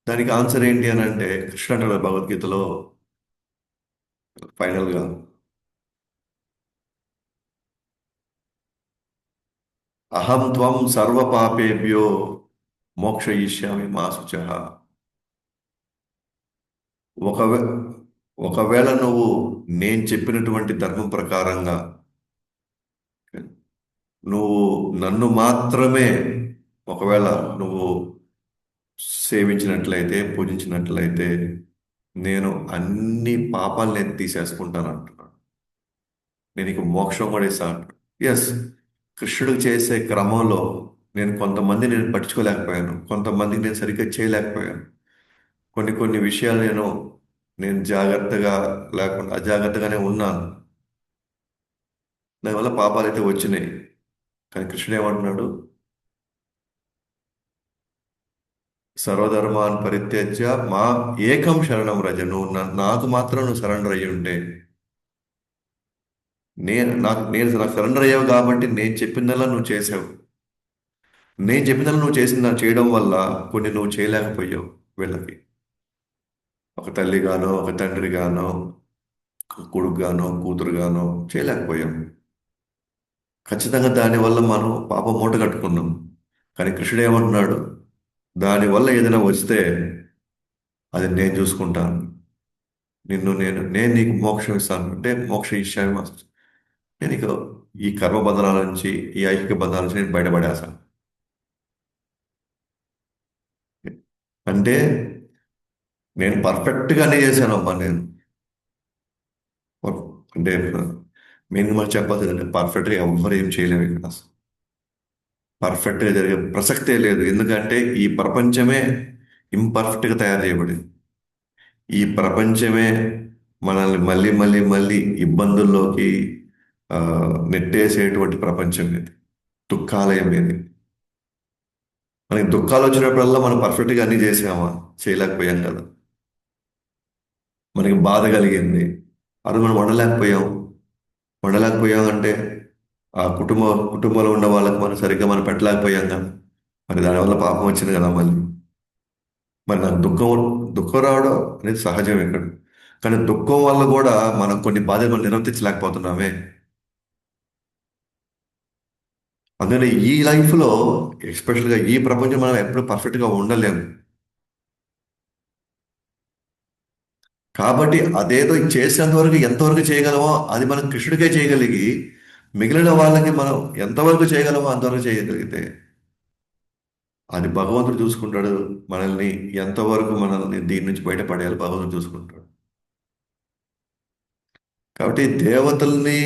దానికి ఆన్సర్ ఏంటి అని అంటే, కృష్ణ అంటాడు భగవద్గీతలో ఫైనల్ గా, అహం త్వం సర్వ పాపేభ్యో మోక్షయిష్యామి మా శుచః. ఒకవే ఒకవేళ నువ్వు నేను చెప్పినటువంటి ధర్మం ప్రకారంగా నువ్వు నన్ను మాత్రమే ఒకవేళ నువ్వు సేవించినట్లయితే, పూజించినట్లయితే నేను అన్ని పాపాలు నేను తీసేసుకుంటాను అంటున్నాను. నేను ఇక మోక్షం కూడా ఇస్తాను. ఎస్, కృష్ణుడికి చేసే క్రమంలో నేను పట్టించుకోలేకపోయాను, కొంతమందికి నేను సరిగ్గా చేయలేకపోయాను. కొన్ని కొన్ని విషయాలు నేను జాగ్రత్తగా లేకుండా అజాగ్రత్తగానే ఉన్నాను. దానివల్ల పాపాలు అయితే వచ్చినాయి. కానీ కృష్ణుడు ఏమంటున్నాడు? సర్వధర్మాన్ పరిత్యజ్య మా ఏకం శరణం రజ. నువ్వు నాకు మాత్రం నువ్వు సరెండర్ అయ్యి ఉంటే నాకు సరెండర్ అయ్యావు కాబట్టి నేను చెప్పినలా నువ్వు చేసావు. నేను చెప్పినలా నువ్వు చేయడం వల్ల కొన్ని నువ్వు చేయలేకపోయావు వీళ్ళకి. ఒక తల్లిగానో, ఒక తండ్రిగానో, ఒక కొడుకుగానో, కూతురుగానో చేయలేకపోయాం. ఖచ్చితంగా దానివల్ల మనం పాపం మూట కట్టుకున్నాం. కానీ కృష్ణుడు ఏమంటున్నాడు? దానివల్ల ఏదైనా వస్తే అది నేను చూసుకుంటాను. నేను నేను నీకు మోక్షం ఇస్తాను అంటే మోక్ష ఇష్యామి మాస్టర్. నేను ఇక ఈ కర్మ బంధనాల నుంచి, ఈ ఐహిక బంధాల నుంచి నేను బయటపడేస్తాను. అంటే నేను పర్ఫెక్ట్గా అన్నీ చేశాను అమ్మా నేను. అంటే మెయిన్ మనం చెప్పాల్సిందంటే పర్ఫెక్ట్గా ఎవ్వరు ఏం చేయలేము ఇక్కడ అసలు. పర్ఫెక్ట్గా జరిగే ప్రసక్తే లేదు. ఎందుకంటే ఈ ప్రపంచమే ఇంపర్ఫెక్ట్గా తయారు చేయబడింది. ఈ ప్రపంచమే మనల్ని మళ్ళీ మళ్ళీ మళ్ళీ ఇబ్బందుల్లోకి ఆ, నెట్టేసేటువంటి ప్రపంచం ఇది. దుఃఖాలయం ఇది. మనకి దుఃఖాలు వచ్చినప్పుడల్లా మనం పర్ఫెక్ట్గా అన్ని చేసామా? చేయలేకపోయాం కదా. మనకి బాధ కలిగింది, అది మనం వండలేకపోయాం అంటే ఆ కుటుంబంలో ఉన్న వాళ్ళకి మనం సరిగ్గా మనం పెట్టలేకపోయాం కదా. మరి దానివల్ల పాపం వచ్చింది కదా మళ్ళీ. మరి నాకు దుఃఖం రావడం అనేది సహజం ఇక్కడ. కానీ దుఃఖం వల్ల కూడా మనం కొన్ని బాధలు మనం నిర్వర్తించలేకపోతున్నామే. అందుకని ఈ లైఫ్లో, ఎస్పెషల్గా ఈ ప్రపంచం, మనం ఎప్పుడు పర్ఫెక్ట్గా ఉండలేము. కాబట్టి అదేదో చేసేంత వరకు ఎంతవరకు చేయగలమో అది మనం కృష్ణుడికే చేయగలిగి, మిగిలిన వాళ్ళకి మనం ఎంతవరకు చేయగలమో అంతవరకు చేయగలిగితే అది భగవంతుడు చూసుకుంటాడు. మనల్ని ఎంతవరకు మనల్ని దీని నుంచి బయటపడేయాలి భగవంతుడు చూసుకుంటాడు. కాబట్టి దేవతల్ని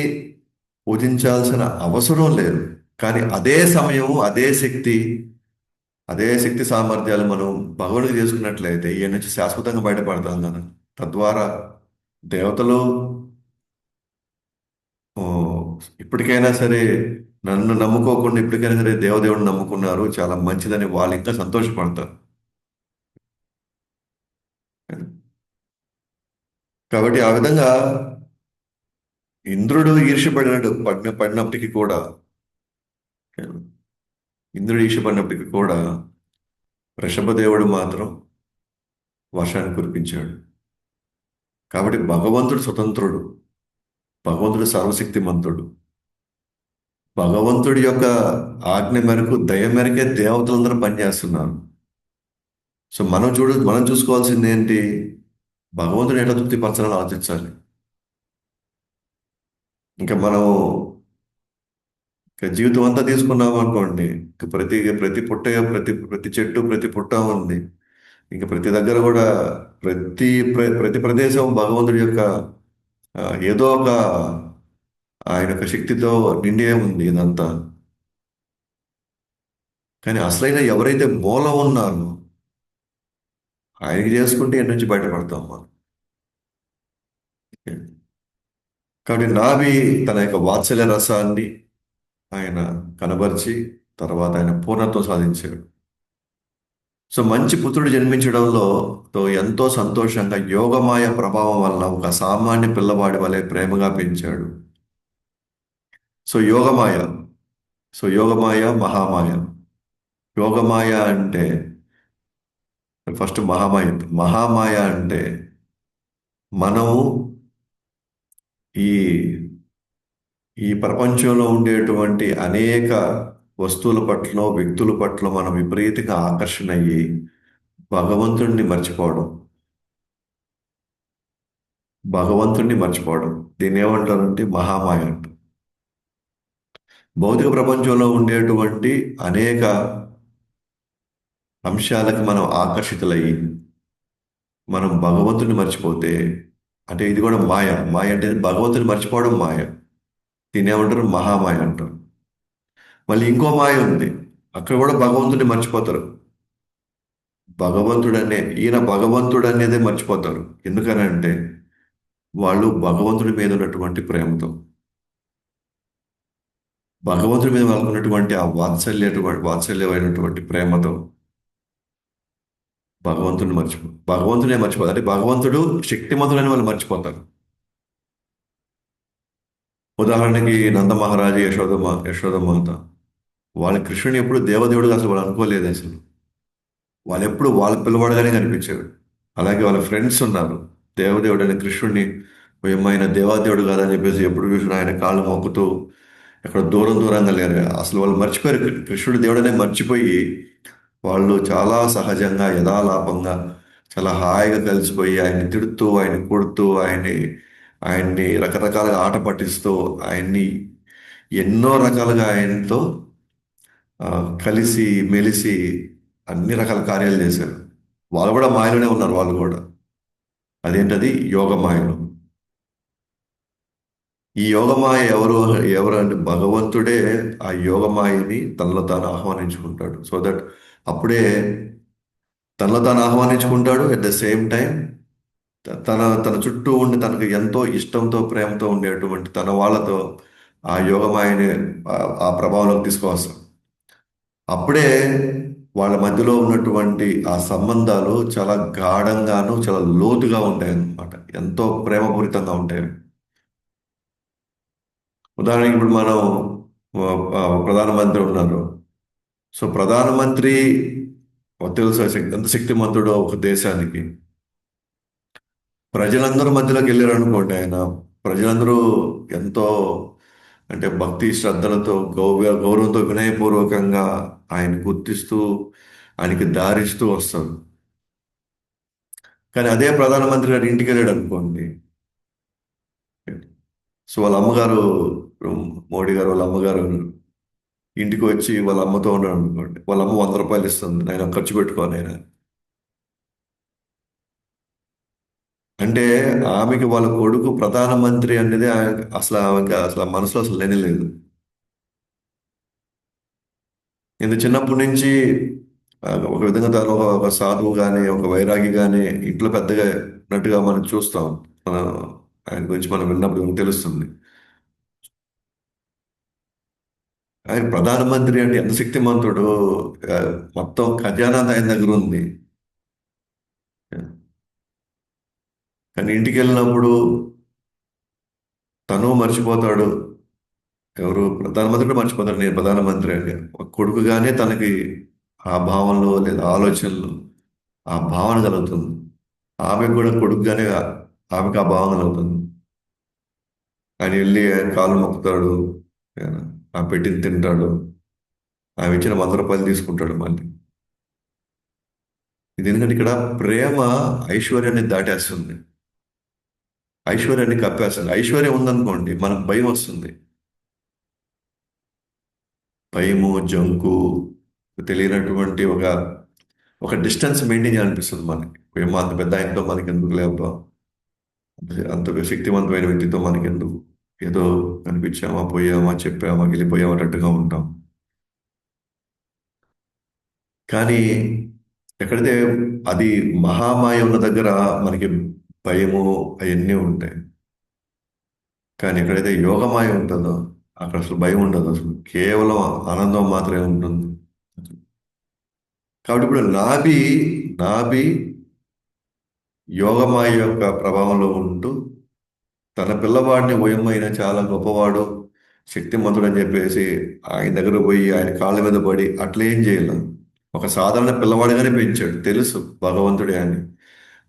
పూజించాల్సిన అవసరం లేదు. కానీ అదే శక్తి సామర్థ్యాలు మనం భగవంతుడికి చేసుకున్నట్లయితే ఈ నుంచి శాశ్వతంగా బయటపడతాం కదా. తద్వారా దేవతలు ఓ, ఇప్పటికైనా సరే నన్ను నమ్ముకోకుండా ఇప్పటికైనా సరే దేవదేవుడిని నమ్ముకున్నారు, చాలా మంచిదని వాళ్ళు ఇంకా సంతోషపడతారు. కాబట్టి ఆ విధంగా ఇంద్రుడు పడినప్పటికీ కూడా, ఇంద్రుడు ఈర్ష్యపడినప్పటికీ కూడా వృషభదేవుడు మాత్రం వర్షాన్ని కురిపించాడు. కాబట్టి భగవంతుడు స్వతంత్రుడు, భగవంతుడు సర్వశక్తిమంతుడు. భగవంతుడి యొక్క ఆజ్ఞ మేరకు, దయ మేరకే దేవతలందరూ పనిచేస్తున్నారు. సో మనం చూసుకోవాల్సింది ఏంటి? భగవంతుని ఎట్లా తృప్తిపరచాలని ఆలోచించాలి. ఇంకా మనం జీవితం అంతా తీసుకున్నాం అనుకోండి, ఇంక ప్రతి పుట్ట, ప్రతి చెట్టు, ప్రతి పుట్ట ఉంది. ఇంకా ప్రతి దగ్గర కూడా ప్రతి ప్రదేశం భగవంతుడి యొక్క ఆ, ఏదో ఒక ఆయన యొక్క శక్తితో నిండే ఉంది ఇదంతా. కానీ అసలైన ఎవరైతే మూలం ఉన్నారో ఆయనకి చేసుకుంటే ఎన్ని నుంచి బయటపడతాం మనం. కాబట్టి నాభి తన యొక్క వాత్సల్య రసాన్ని ఆయన కనబరిచి తర్వాత ఆయన పూర్ణత్వం సాధించాడు. సో మంచి పుత్రుడు జన్మించడంలో ఎంతో సంతోషంగా యోగమాయ ప్రభావం వల్ల ఒక సామాన్య పిల్లవాడి వలె ప్రేమగా పెంచాడు. సో యోగమాయ యోగమాయ, మహామాయ. యోగమాయ అంటే ఫస్ట్ మహామాయ అంటే మనము ఈ ఈ ప్రపంచంలో ఉండేటువంటి అనేక వస్తువుల పట్ల, వ్యక్తుల పట్ల మనం విపరీతంగా ఆకర్షణ అయ్యి భగవంతుణ్ణి మర్చిపోవడం. భగవంతుణ్ణి మర్చిపోవడం దీన్ని ఏమంటారంటే మహామాయ అంటారు. భౌతిక ప్రపంచంలో ఉండేటువంటి అనేక అంశాలకు మనం ఆకర్షితులయ్యి మనం భగవంతుని మర్చిపోతే, అంటే ఇది కూడా మాయ అంటే భగవంతుని మర్చిపోవడం మాయ. దీన్ని ఏమంటారు? మహామాయ అంటారు. మళ్ళీ ఇంకో మాయ ఉంది, అక్కడ కూడా భగవంతుని మర్చిపోతారు. భగవంతుడు అనేదే మర్చిపోతారు. ఎందుకనంటే వాళ్ళు భగవంతుడి మీద ఉన్నటువంటి ప్రేమతో, భగవంతుడి మీద వాళ్ళకున్నటువంటి ఆ వాత్సల్యమైనటువంటి ప్రేమతో భగవంతునే మర్చిపోతారు. అంటే భగవంతుడు శక్తిమంతుడని వాళ్ళు మర్చిపోతారు. ఉదాహరణకి నందమహారాజు, యశోదమాత. వాళ్ళ కృష్ణుని ఎప్పుడు దేవదేవుడుగా అసలు వాళ్ళు అనుకోలేదు అసలు. వాళ్ళు ఎప్పుడు వాళ్ళ పిల్లవాడుగానే కనిపించారు. అలాగే వాళ్ళ ఫ్రెండ్స్ ఉన్నారు. దేవదేవుడు అనే కృష్ణుడిని ఏమైనా దేవాదేవుడు కాదని చెప్పేసి ఎప్పుడు చూసినా ఆయన కాళ్ళు మొక్కుతూ ఎక్కడ దూరం దూరంగా లేరు. అసలు వాళ్ళు మర్చిపోయారు. కృష్ణుడు దేవుడనే మర్చిపోయి వాళ్ళు చాలా సహజంగా యథాలాపంగా చాలా హాయిగా కలిసిపోయి ఆయన్ని తిడుతూ ఆయన్ని కొడుతూ ఆయన్ని రకరకాలుగా ఆట పట్టిస్తూ ఆయన్ని ఎన్నో రకాలుగా ఆయనతో ఆ, కలిసి మెలిసి అన్ని రకాల కార్యాలు చేశారు. వాళ్ళు కూడా మాయలోనే ఉన్నారు వాళ్ళు కూడా. అదేంటది యోగమాయలు. ఈ యోగమాయ ఎవరు అంటే భగవంతుడే ఆ యోగమాయని తనలో తాను ఆహ్వానించుకుంటాడు. సో దట్ అప్పుడే తనలో తాను ఆహ్వానించుకుంటాడు. అట్ ద సేమ్ టైం తన తన చుట్టూ ఉండి తనకు ఎంతో ఇష్టంతో ప్రేమతో ఉండేటువంటి తన వాళ్ళతో ఆ యోగమాయని ఆ ప్రభావంలోకి తీసుకువస్తాడు. అప్పుడే వాళ్ళ మధ్యలో ఉన్నటువంటి ఆ సంబంధాలు చాలా గాఢంగాను చాలా లోతుగా ఉంటాయి అన్నమాట. ఎంతో ప్రేమపూరితంగా ఉంటాయి. ఉదాహరణకి ఇప్పుడు మనం ప్రధానమంత్రి ఉన్నారు. సో ప్రధానమంత్రి తెలుసా ఎంత శక్తిమంతుడో ఒక దేశానికి. ప్రజలందరూ మధ్యలోకి వెళ్ళారు అనుకోండి ఆయన. ప్రజలందరూ ఎంతో అంటే భక్తి శ్రద్ధలతో గౌరవంతో వినయపూర్వకంగా ఆయన గుర్తిస్తూ ఆయనకి దారిస్తూ వస్తారు. కానీ అదే ప్రధానమంత్రి గారు ఇంటికి వెళ్ళాడు అనుకోండి. సో వాళ్ళ అమ్మగారు, మోడీ గారు వాళ్ళ అమ్మగారు ఇంటికి వచ్చి వాళ్ళ అమ్మతో ఉన్నాడు అనుకోండి. వాళ్ళ అమ్మ 100 రూపాయలు ఇస్తుంది, ఆయన ఖర్చు పెట్టుకోని ఆయన. అంటే ఆమెకి వాళ్ళ కొడుకు ప్రధానమంత్రి అనేది అసలు ఆమెకి అసలు ఆ మనసులో అసలు లేనే లేదు. నేను చిన్నప్పటి నుంచి ఒక విధంగా తను ఒక సాధువు కానీ ఒక వైరాగి కానీ ఇంట్లో పెద్దగా ఉన్నట్టుగా మనం చూస్తాం. మన ఆయన గురించి మనం విన్నప్పుడు మనకు తెలుస్తుంది. ఆయన ప్రధానమంత్రి అంటే ఎంత శక్తిమంతుడు. ఆ, మొత్తం ఖజానా ఆయన దగ్గర ఉంది. కానీ ఇంటికి వెళ్ళినప్పుడు తను మర్చిపోతాడు. ఎవరు ప్రధానమంత్రి కూడా మర్చిపోతాడు నేను ప్రధానమంత్రి అని. ఒక కొడుకుగానే తనకి ఆ భావనలో లేదా ఆలోచనలు ఆ భావన కలుగుతుంది. ఆమె కూడా కొడుకుగానే ఆమెకు ఆ భావన కలుగుతుంది. ఆయన వెళ్ళి ఆయన కాళ్ళు మొక్కుతాడు. ఆయన ఆ పెట్టింది తింటాడు. ఆమె ఇచ్చిన 100 రూపాయలు తీసుకుంటాడు మళ్ళీ. ఇది ఎందుకంటే ఇక్కడ ప్రేమ ఐశ్వర్యాన్ని దాటేస్తుంది. ఐశ్వర్యాన్ని కప్పేస్తుంది. ఐశ్వర్యం ఉందనుకోండి మనకు భయం వస్తుంది. భయము, జంకు, తెలియనటువంటి ఒక డిస్టెన్స్ మెయింటైన్ చేయాలనిపిస్తుంది మనకి. ఏమో అంత పెద్ద ఆయనతో మనకి ఎందుకు లేబ్బా, అంత శక్తివంతమైన వ్యక్తితో మనకి ఎందుకు, ఏదో కనిపించామా పోయామా చెప్పామా వెళ్ళిపోయామా అన్నట్టుగా ఉంటాం. కానీ ఎక్కడైతే అది మహామాయ ఉన్న దగ్గర మనకి భయము అవన్నీ ఉంటాయి. కానీ ఎక్కడైతే యోగమాయ ఉంటుందో అక్కడ అసలు భయం ఉండదు. అసలు కేవలం ఆనందం మాత్రమే ఉంటుంది. కాబట్టి ఇప్పుడు నాభి యోగమాయ యొక్క ప్రభావంలో ఉంటూ తన పిల్లవాడిని ఓయమ్మైన చాలా గొప్పవాడు శక్తిమంతుడు అని చెప్పేసి ఆయన దగ్గర పోయి ఆయన కాళ్ళ మీద పడి అట్లా ఏం చేయలేదు. ఒక సాధారణ పిల్లవాడిగానే పెంచాడు, తెలుసు భగవంతుడే అని.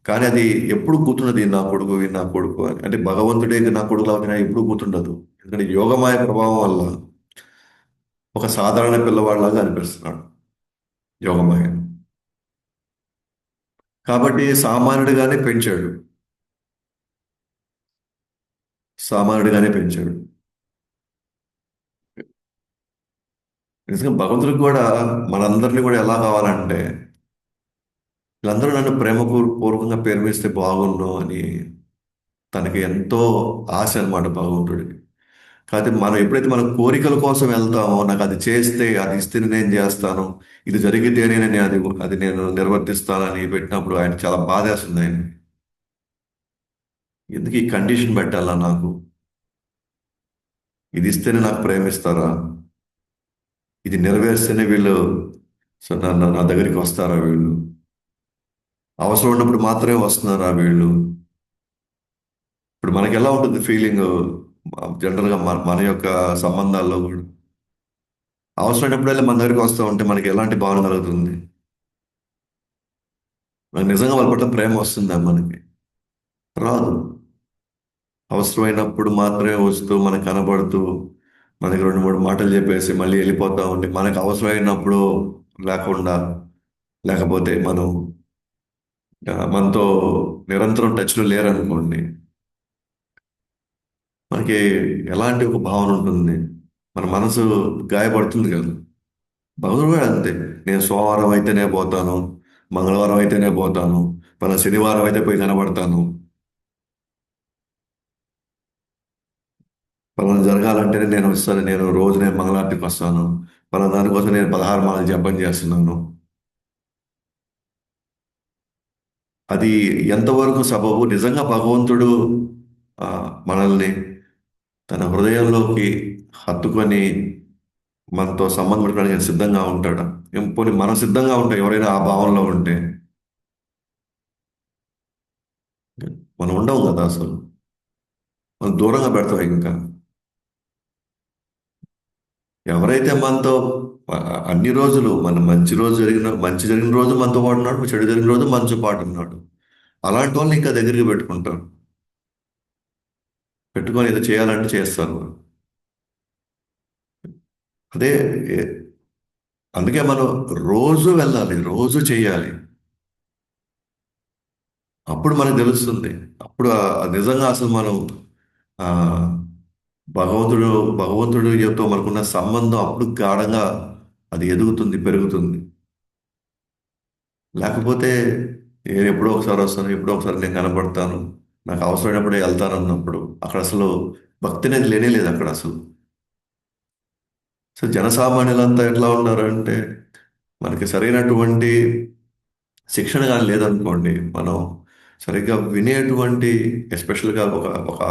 కానీ అది ఎప్పుడు కూతున్నది నా కొడుకు నా కొడుకు అని. అంటే భగవంతుడే నా కొడుకు అవుతున్నా ఎప్పుడు కూతుండదు. ఎందుకంటే యోగమాయ ప్రభావం వల్ల ఒక సాధారణ పిల్లవాడిలాగా అనిపిస్తున్నాడు యోగమాయ. కాబట్టి సామాన్యుడిగానే పెంచాడు. సామాన్యుడిగానే పెంచాడు. నిజంగా భగవంతుడికి కూడా మనందరినీ కూడా ఎలా కావాలంటే వీళ్ళందరూ నన్ను పూర్వకంగా ప్రేమిస్తే బాగుండు అని తనకి ఎంతో ఆశ అన్నమాట భగవంతుడికి. కాకపోతే మనం ఎప్పుడైతే మన కోరికల కోసం వెళ్తామో నాకు అది చేస్తే అది ఇస్తే నేను చేస్తాను, ఇది జరిగితేనే నేను అది అది నేను నిర్వర్తిస్తానని పెట్టినప్పుడు ఆయన చాలా బాధేస్తుంది ఆయన. ఎందుకు ఈ కండిషన్ పెట్టాలా నాకు, ఇది ఇస్తేనే నాకు ప్రేమిస్తారా, ఇది నెరవేర్స్తేనే వీళ్ళు సో నా దగ్గరికి వస్తారా వీళ్ళు, అవసరం ఉన్నప్పుడు మాత్రమే వస్తున్నారా వీళ్ళు. ఇప్పుడు మనకి ఎలా ఉంటుంది ఫీలింగ్, జనరల్గా మన యొక్క సంబంధాల్లో కూడా అవసరమైనప్పుడల్లా మన దగ్గరికి వస్తూ ఉంటే మనకి ఎలాంటి భావన కలుగుతుంది? మనకి నిజంగా వాళ్ళ పట్ల ప్రేమ వస్తుందా మనకి? రాదు. అవసరమైనప్పుడు మాత్రమే వస్తూ మనకు కనబడుతూ మనకి రెండు మూడు మాటలు చెప్పేసి మళ్ళీ వెళ్ళిపోతా ఉండి మనకు అవసరమైనప్పుడు లేకుండా, లేకపోతే మనతో నిరంతరం టచ్లో లేరనుకోండి, మనకి ఎలాంటి ఒక భావన ఉంటుంది? మన మనసు గాయపడుతుంది కదా. భగవానుడు కూడా అంతే. నేను సోమవారం అయితేనే పోతాను, మంగళవారం అయితేనే పోతాను, శనివారం అయితే పోయి కనబడతాను. పలానా జరగాలంటేనే నేను వస్తాను, నేను రోజు నేను మంగళారతికి వస్తాను, పలానా దానికోసం నేను 16 మాలలు జపం చేస్తున్నాను. అది ఎంతవరకు సబబు? నిజంగా భగవంతుడు ఆ, మనల్ని తన హృదయంలోకి హత్తుకొని మనతో సంబంధం పెట్టుకోవడానికి సిద్ధంగా ఉంటాడా? పోనీ మనం సిద్ధంగా ఉంటాం ఎవరైనా ఆ భావంలో ఉంటే. మనం ఉండవు కదా అసలు. మనం దూరంగా పెడతాం ఇంకా. ఎవరైతే మనతో అన్ని రోజులు మన మంచి జరిగిన రోజు మనతో పాటు ఉన్నాడు, చెడు జరిగిన రోజు మనతో పాటు ఉన్నాడు. అలాంటి వాళ్ళని ఇంకా దగ్గరికి పెట్టుకుంటారు. పెట్టుకొని ఏదో చేయాలంటే చేస్తారు. అదే ఏ- అందుకే మనం రోజు వెళ్ళాలి, రోజు చేయాలి. అప్పుడు మనకు తెలుస్తుంది. అప్పుడు నిజంగా అసలు మనం ఆ భగవంతుడు భగవంతుడితో మనకున్న సంబంధం అప్పుడు గాఢంగా అది ఎదుగుతుంది, పెరుగుతుంది. లేకపోతే నేను ఎప్పుడో ఒకసారి వస్తాను, ఎప్పుడో ఒకసారి నేను కనపడతాను, నాకు అవసరమైనప్పుడే వెళ్తాను అన్నప్పుడు అక్కడ అసలు భక్తి అనేది లేనే లేదు అక్కడ అసలు. సో జనసామాన్యులంతా ఎట్లా ఉన్నారంటే మనకి సరైనటువంటి శిక్షణ కానీ లేదనుకోండి, మనం సరిగ్గా వినేటువంటి, ఎస్పెషల్గా ఒక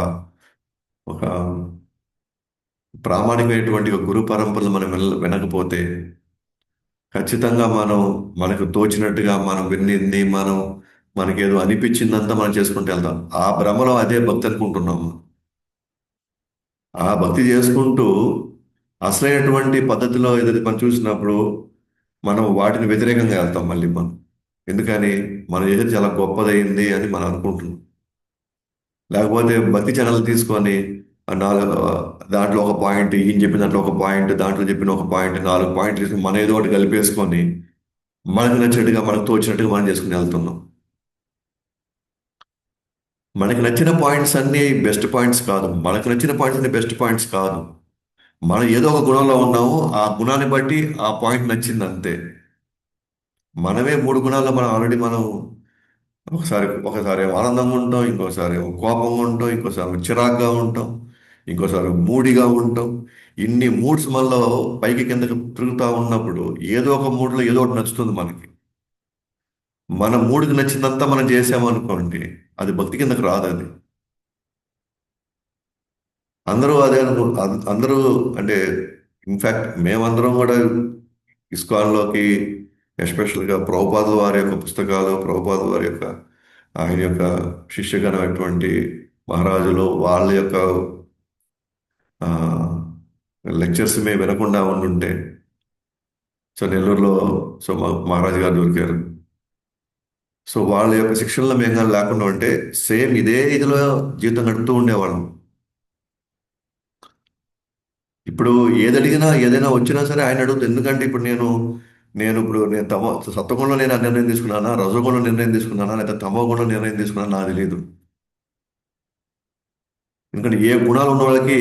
ఒక ప్రామాణికమైనటువంటి ఒక గురు పరంపరలు మనం వినకపోతే ఖచ్చితంగా మనకు తోచినట్టుగా మనం విన్నింది మనకేదో అనిపించిందంతా మనం చేసుకుంటూ వెళ్తాం. ఆ భ్రమలో అదే భక్తి అనుకుంటున్నాము. ఆ భక్తి చేసుకుంటూ అసలైనటువంటి పద్ధతిలో ఏదైతే మనం చూసినప్పుడు మనం వాటిని వ్యతిరేకంగా వెళ్తాం మళ్ళీ మనం. ఎందుకని మనం ఏదైతే చాలా గొప్పదైంది అని మనం అనుకుంటున్నాం. లేకపోతే భక్తి ఛానల్ తీసుకొని నాలుగు దాంట్లో ఒక పాయింట్, ఈయన చెప్పిన దాంట్లో ఒక పాయింట్, దాంట్లో చెప్పిన ఒక పాయింట్, 4 పాయింట్లు తీసుకొని మన ఏదో ఒకటి కలిపేసుకొని మనకు నచ్చినట్టుగా మనకు తోచినట్టుగా మనం చేసుకుని వెళ్తున్నాం. మనకి నచ్చిన పాయింట్స్ అన్ని బెస్ట్ పాయింట్స్ కాదు, మనకు నచ్చిన పాయింట్స్ అన్ని బెస్ట్ పాయింట్స్ కాదు. మనం ఏదో ఒక గుణంలో ఉన్నాము, ఆ గుణాన్ని బట్టి ఆ పాయింట్ నచ్చింది అంతే. మనమే 3 గుణాల్లో మనం ఆల్రెడీ ఒకసారి ఏమో ఆనందంగా ఉంటాం, ఇంకోసారి ఏమో కోపంగా ఉంటాం, ఇంకోసారి ఏమో చిరాగ్గా ఉంటాం, ఇంకోసారి మూడిగా ఉంటాం. ఇన్ని మూడ్స్ మనలో పైకి కిందకి తిరుగుతూ ఉన్నప్పుడు ఏదో ఒక మూడ్లో ఏదో ఒకటి నచ్చుతుంది మనకి. మన మూడుకి నచ్చిందంతా మనం చేసామనుకోండి, అది భక్తి కిందకి రాదు అది. అందరూ అదే అందరూ అంటే ఇన్ఫ్యాక్ట్ మేమందరం కూడా ఇస్కాన్లోకి, ఎస్పెషల్గా ప్రభుపాదుల వారి యొక్క పుస్తకాలు, ప్రభుపాదుల వారి యొక్క ఆయన యొక్క శిష్యగణమైనటువంటి మహారాజులు వాళ్ళ యొక్క లెక్చర్స్ మేము వినకుండా ఉండుంటే, సో నెల్లూరులో సో మహారాజు గారు దొరికారు. సో వాళ్ళ యొక్క శిక్షణలో మేము కానీ లేకుండా ఉంటే సేమ్ ఇదే ఇదిలో జీవితం గడుపుతూ ఉండేవాళ్ళం. ఇప్పుడు ఏది అడిగినా ఏదైనా వచ్చినా సరే ఆయన అడుగుతుంది. ఎందుకంటే ఇప్పుడు నేను సత్వగుణంలో నేను ఆ నిర్ణయం తీసుకున్నానా, రజోగుణంలో నిర్ణయం తీసుకున్నానా, లేదా తమో గుణంలో నిర్ణయం తీసుకున్నానా నాకు తెలియదు. ఎందుకంటే ఏ గుణాలు ఉన్న వాళ్ళకి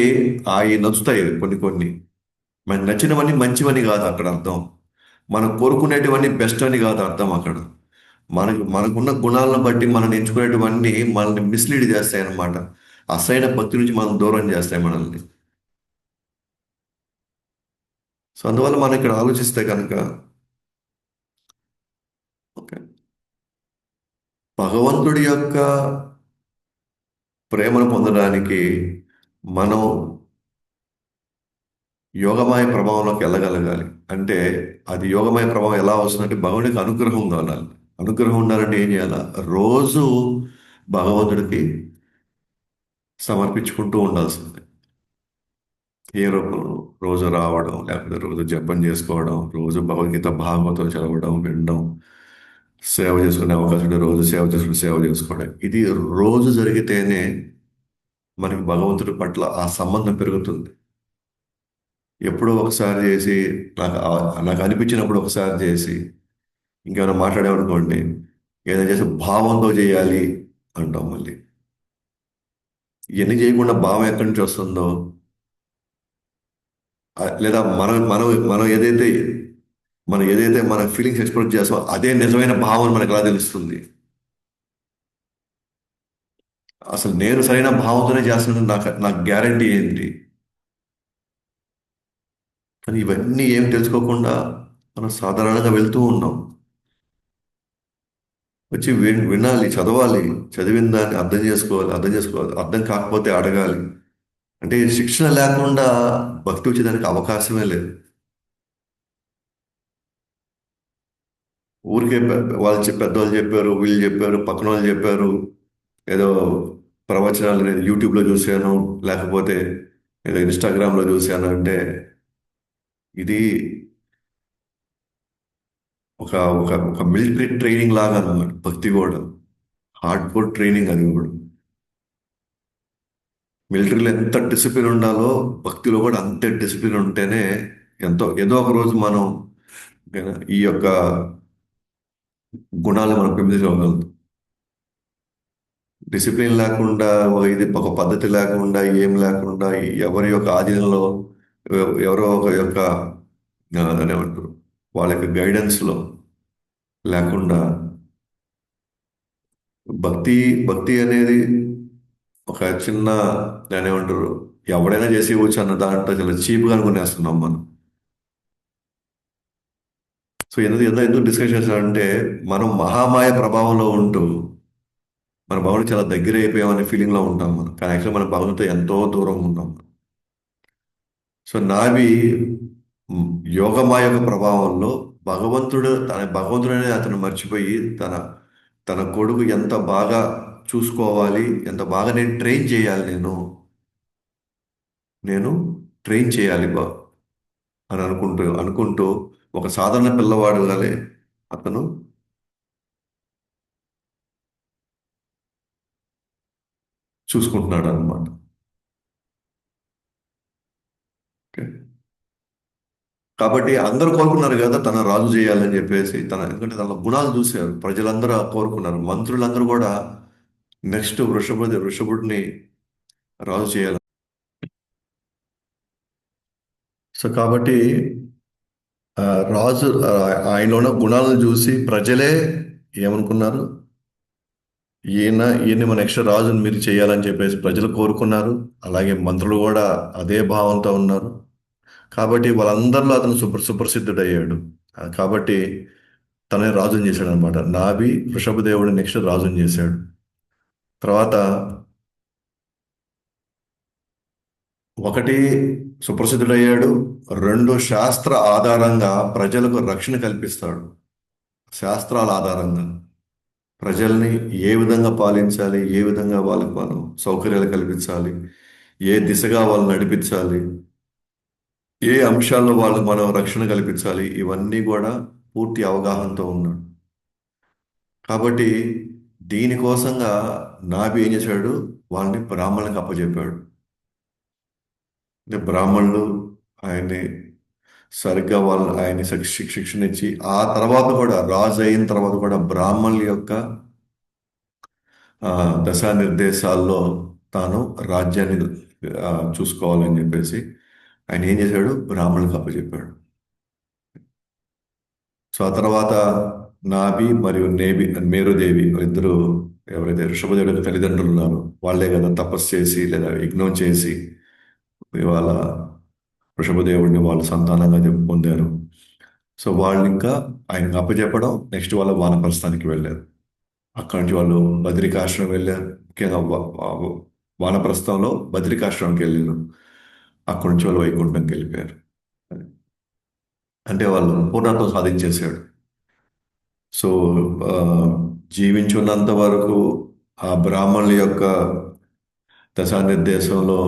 అవి నచ్చుతాయి కొన్ని కొన్ని. మనకి నచ్చినవన్నీ మంచివని కాదు అక్కడ అర్థం. మనం కోరుకునేటివన్నీ బెస్ట్ అని కాదు అర్థం అక్కడ. మనకున్న గుణాలను బట్టి మనం ఎంచుకునేటివన్నీ మనల్ని మిస్లీడ్ చేస్తాయి అన్నమాట. అసలైన భక్తి నుంచి మనం దూరం చేస్తాయి మనల్ని. సో అందువల్ల మనం ఇక్కడ ఆలోచిస్తే కనుక ఓకే, భగవంతుడి యొక్క ప్రేమను పొందడానికి మనం యోగమాయ ప్రభావంలోకి వెళ్ళగలగాలి. అంటే అది యోగమాయ ప్రభావం ఎలా వస్తుందంటే భగవునికి అనుగ్రహం కావాలి. అనుగ్రహం ఉండాలంటే ఏం చేయాలా? రోజు భగవంతుడికి సమర్పించుకుంటూ ఉండాల్సింది. ఏ రూపంలో రోజు రావడం, లేకపోతే రోజు జపం చేసుకోవడం, రోజు భగవద్గీత భాగవతం చదవడం, వినడం, సేవ చేసుకునే అవకాశం ఉంటే రోజు సేవ చేసుకుని సేవ చేసుకోవడం. ఇది రోజు జరిగితేనే మనకి భగవంతుడి పట్ల ఆ సంబంధం పెరుగుతుంది. ఎప్పుడో ఒకసారి చేసి నాకు అనిపించినప్పుడు ఒకసారి చేసి ఇంకేమైనా మాట్లాడామనుకోండి, ఏదైనా చేసి భావంతో చేయాలి అంటాం మళ్ళీ. ఇవన్నీ చేయకుండా భావం ఎక్కడి నుంచి వస్తుందో, లేదా మనం ఏదైతే మన ఫీలింగ్స్ ఎక్స్ప్రెస్ చేస్తామో అదే నిజమైన భావం అని మనకు ఎలా తెలుస్తుంది? అసలు నేను సరైన భావంతోనే చేస్తున్నాను, నాకు గ్యారంటీ ఏంటి? కానీ ఇవన్నీ ఏం తెలుసుకోకుండా మనం సాధారణంగా వెళ్తూ ఉన్నాం. వచ్చి వినాలి, చదవాలి, చదివిన దాన్ని అర్థం చేసుకోవాలి, అర్థం కాకపోతే అడగాలి. అంటే శిక్షణ లేకుండా భక్తి వచ్చేదానికి అవకాశమే లేదు. ఊరికే పెద్దవాళ్ళు చెప్పారు, వీళ్ళు చెప్పారు, పక్కన వాళ్ళు చెప్పారు, ఏదో ప్రవచనాలు నేను యూట్యూబ్లో చూశాను, లేకపోతే ఏదో ఇన్స్టాగ్రామ్లో చూశాను అంటే ఇది ఒక ఒక ఒక మిలిటరీ ట్రైనింగ్ లాగా అన్నమాట. భక్తి కూడా హార్డ్ కోర్ ట్రైనింగ్ అది కూడా. మిలిటరీలో ఎంత డిసిప్లిన్ ఉండాలో భక్తిలో కూడా అంతే డిసిప్లిన్ ఉంటేనే ఏదో ఒక రోజు మనం ఈ యొక్క గుణాలు మనం పెంపొందించుకోగలుగుతాం. డిసిప్లిన్ లేకుండా ఒక పద్ధతి లేకుండా ఏం లేకుండా ఎవరి యొక్క ఆధీనంలో ఎవరో ఒక యొక్క అదేమంటారు వాళ్ళ యొక్క గైడెన్స్లో లేకుండా భక్తి భక్తి అనేది ఒక చిన్న దాన్ని ఏమంటారు ఎవడైనా చేసేయవచ్చు అన్న దాంట్లో చాలా చీప్గా అనుకునేస్తున్నాం మనం. సో ఎందుకు డిస్కషన్ చేస్తామంటే మనం మహామాయ ప్రభావంలో ఉంటూ మన భగవంతుడు చాలా దగ్గర అయిపోయామనే ఫీలింగ్లో ఉంటాం మనం, కానీ యాక్చువల్ మన భగవంతుడితో ఎంతో దూరంగా ఉంటాం. సో నావి మ్, యోగమాయ యొక్క ప్రభావంలో భగవంతుడు అనేది అతను మర్చిపోయి తన కొడుకు ఎంత బాగా చూసుకోవాలి, ఎంత బాగా నేను ట్రైన్ చేయాలి అని అనుకుంటూ అనుకుంటూ ఒక సాధారణ పిల్లవాడు వలె అతను చూసుకుంటున్నాడు అనమాట. కాబట్టి అందరూ కోరుకున్నారు కదా తన రాజు చేయాలని చెప్పేసి, ఎందుకంటే తన గుణాలు చూశారు, ప్రజలందరూ కోరుకున్నారు, మంత్రులందరూ కూడా నెక్స్ట్ వృషభుడిని రాజు చేయాలి. సో కాబట్టి ఆ, ఆయనలో ఉన్న గుణాలను చూసి ప్రజలే ఏమనుకున్నారు, ఈయన్ని మన నెక్స్ట్ రాజుని మీరు చేయాలని చెప్పేసి ప్రజలు కోరుకున్నారు. అలాగే మంత్రులు కూడా అదే భావంతో ఉన్నారు. కాబట్టి వాళ్ళందరిలో అతను సుప్రసిద్ధుడయ్యాడు. కాబట్టి తనే రాజుని చేశాడు అనమాట. వృషభదేవుడు నెక్స్ట్ రాజుని చేశాడు. తర్వాత ఒకటి సుప్రసిద్ధుడయ్యాడు, రెండు శాస్త్ర ఆధారంగా ప్రజలకు రక్షణ కల్పిస్తాడు. శాస్త్రాల ఆధారంగా ప్రజల్ని ఏ విధంగా పాలించాలి, ఏ విధంగా వాళ్ళకి మనం సౌకర్యాలు కల్పించాలి, ఏ దిశగా వాళ్ళని నడిపించాలి, ఏ అంశాల్లో వాళ్ళకి మనం రక్షణ కల్పించాలి, ఇవన్నీ కూడా పూర్తి అవగాహనతో ఉన్నాడు. కాబట్టి దీనికోసంగా నాభి ఏం చేశాడు, వాళ్ళని బ్రాహ్మణులకు అప్పచెప్పాడు. అంటే బ్రాహ్మణులు ఆయన్ని సరిగ్గా ఆయన్ని శిక్షణ ఇచ్చి ఆ తర్వాత కూడా రాజు అయిన తర్వాత కూడా బ్రాహ్మణుల యొక్క ఆ, దశానిర్దేశాల్లో తాను రాజ్యాన్ని ఆ, చూసుకోవాలని చెప్పేసి ఆయన ఏం చేశాడు, బ్రాహ్మణులకు అప్పచెప్పాడు. సో ఆ తర్వాత నాభి మరియు మేరుదేవి ఇద్దరు, ఎవరైతే ఋషభదేవుడికి తల్లిదండ్రులు ఉన్నారో వాళ్ళే కదా తపస్సు చేసి లేదా యజ్ఞం చేసి ఇవాళ వృషభదేవుడిని వాళ్ళు సంతానంగా పొందారు. సో వాళ్ళు ఇంకా ఆయనకు అప్పచెప్పడం, నెక్స్ట్ వాళ్ళ వానప్రస్థానికి వెళ్ళారు. అక్కడి నుంచి వాళ్ళు బద్రికాశ్రమం వెళ్ళారు. ముఖ్యంగా వానప్రస్థంలో బద్రికాశ్రమంకి వెళ్ళారు. అక్కడి నుంచి వాళ్ళు వైకుంఠంకి వెళ్ళిపోయారు. అంటే వాళ్ళు పూర్ణత్వం సాధించేశాడు. సో ఆ, జీవించున్నంత వరకు ఆ బ్రాహ్మణుల యొక్క దశానిర్దేశంలో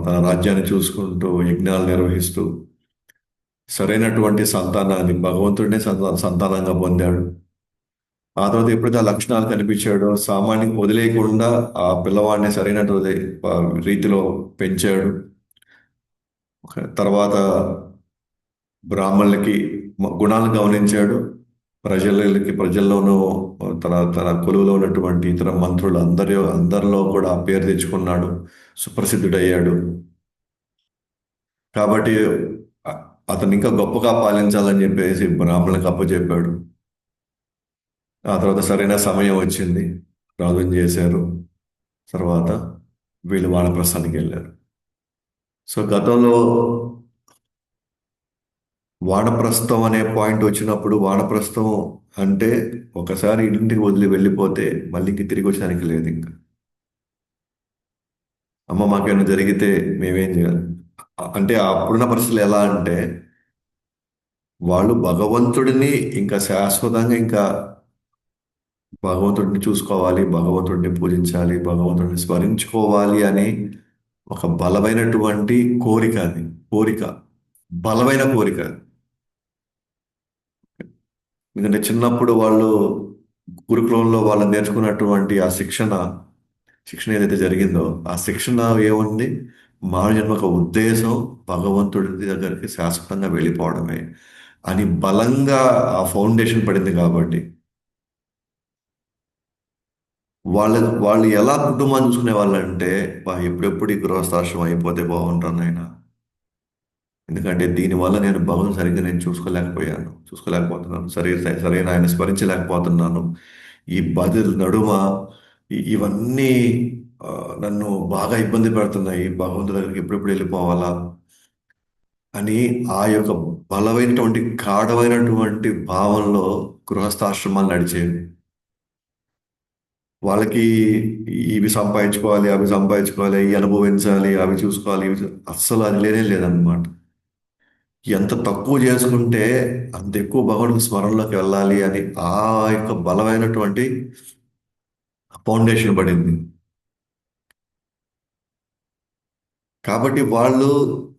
తన రాజ్యాన్ని చూసుకుంటూ యజ్ఞాలు నిర్వహిస్తూ సరైనటువంటి సంతానాన్ని భగవంతుడినే సంతానంగా పొందాడు. ఆ తర్వాత ఎప్పుడైతే ఆ లక్షణాలు కనిపించాడో సామాన్యం వదిలేయకుండా ఆ పిల్లవాడిని సరైనటువంటి ఆ, రీతిలో పెంచాడు. తర్వాత బ్రాహ్మణులకి గుణాలను గమనించాడు. ప్రజల్లోనూ తన తన కొలువులో ఉన్నటువంటి ఇతర మంత్రులు అందరిలో కూడా పేరు తెచ్చుకున్నాడు. సుప్రసిద్ధుడయ్యాడు. కాబట్టి అ- అతను ఇంకా గొప్పగా పాలించాలని చెప్పేసి బ్రాహ్మణులకు అప్పచెప్పాడు. ఆ తర్వాత సరైన సమయం వచ్చింది. రాజుని చేశారు. తర్వాత వీళ్ళు వానప్రస్థానికి వెళ్ళారు. సో గతంలో వానప్రస్థం అనే పాయింట్ వచ్చినప్పుడు వానప్రస్థం అంటే ఒకసారి ఇంటికి వదిలి వెళ్ళిపోతే మళ్ళీ ఇంక తిరిగి వచ్చడానికి లేదు ఇంకా. అమ్మ మాకేమైనా జరిగితే మేమేం చేయాలి? అంటే అప్పుడున్న పరిస్థితులు ఎలా అంటే వాళ్ళు భగవంతుడిని ఇంకా శాశ్వతంగా ఇంకా భగవంతుడిని చూసుకోవాలి, భగవంతుడిని పూజించాలి, భగవంతుడిని స్మరించుకోవాలి అని ఒక బలమైనటువంటి కోరిక అది. కోరిక, బలమైన కోరిక. ఎందుకంటే చిన్నప్పుడు వాళ్ళు గురుకులంలో వాళ్ళు నేర్చుకున్నటువంటి ఆ శిక్షణ ఏదైతే జరిగిందో ఆ శిక్షణ ఏముంది? మానవ జన్మ ఒక ఉద్దేశం భగవంతుడి దగ్గరికి శాశ్వతంగా వెళ్ళిపోవడమే అని బలంగా ఆ ఫౌండేషన్ పడింది కాబట్టి వాళ్ళ వాళ్ళు ఎలా కుటుంబాన్ని చూసుకునే వాళ్ళంటే ఎప్పుడెప్పుడు ఈ గృహస్థాశ్రమం అయిపోతే బాగుంటాను ఆయన. ఎందుకంటే దీనివల్ల నేను భగవంతుని సరిగ్గా నేను చూసుకోలేకపోతున్నాను, సరైన ఆయన స్మరించలేకపోతున్నాను. ఈ బాధ్యతల నడుమ ఇవన్నీ ఆ, నన్ను బాగా ఇబ్బంది పెడుతున్నాయి. భగవంతుడి దగ్గరికి ఎప్పుడెప్పుడు వెళ్ళిపోవాలా అని ఆ యొక్క బలమైనటువంటి గాఢమైనటువంటి భావంలో గృహస్థాశ్రమాలు నడిచేవి. వాళ్ళకి ఇవి సంపాదించుకోవాలి, అవి సంపాదించుకోవాలి, ఇవి అనుభవించాలి, అవి చూసుకోవాలి, అస్సలు అది లేనే లేదన్నమాట. ఎంత తక్కువ చేసుకుంటే అంత ఎక్కువ భగవంతుడి స్మరణలోకి వెళ్ళాలి అని ఆ యొక్క బలమైనటువంటి ఫౌండేషన్ పడింది. కాబట్టి వాళ్ళు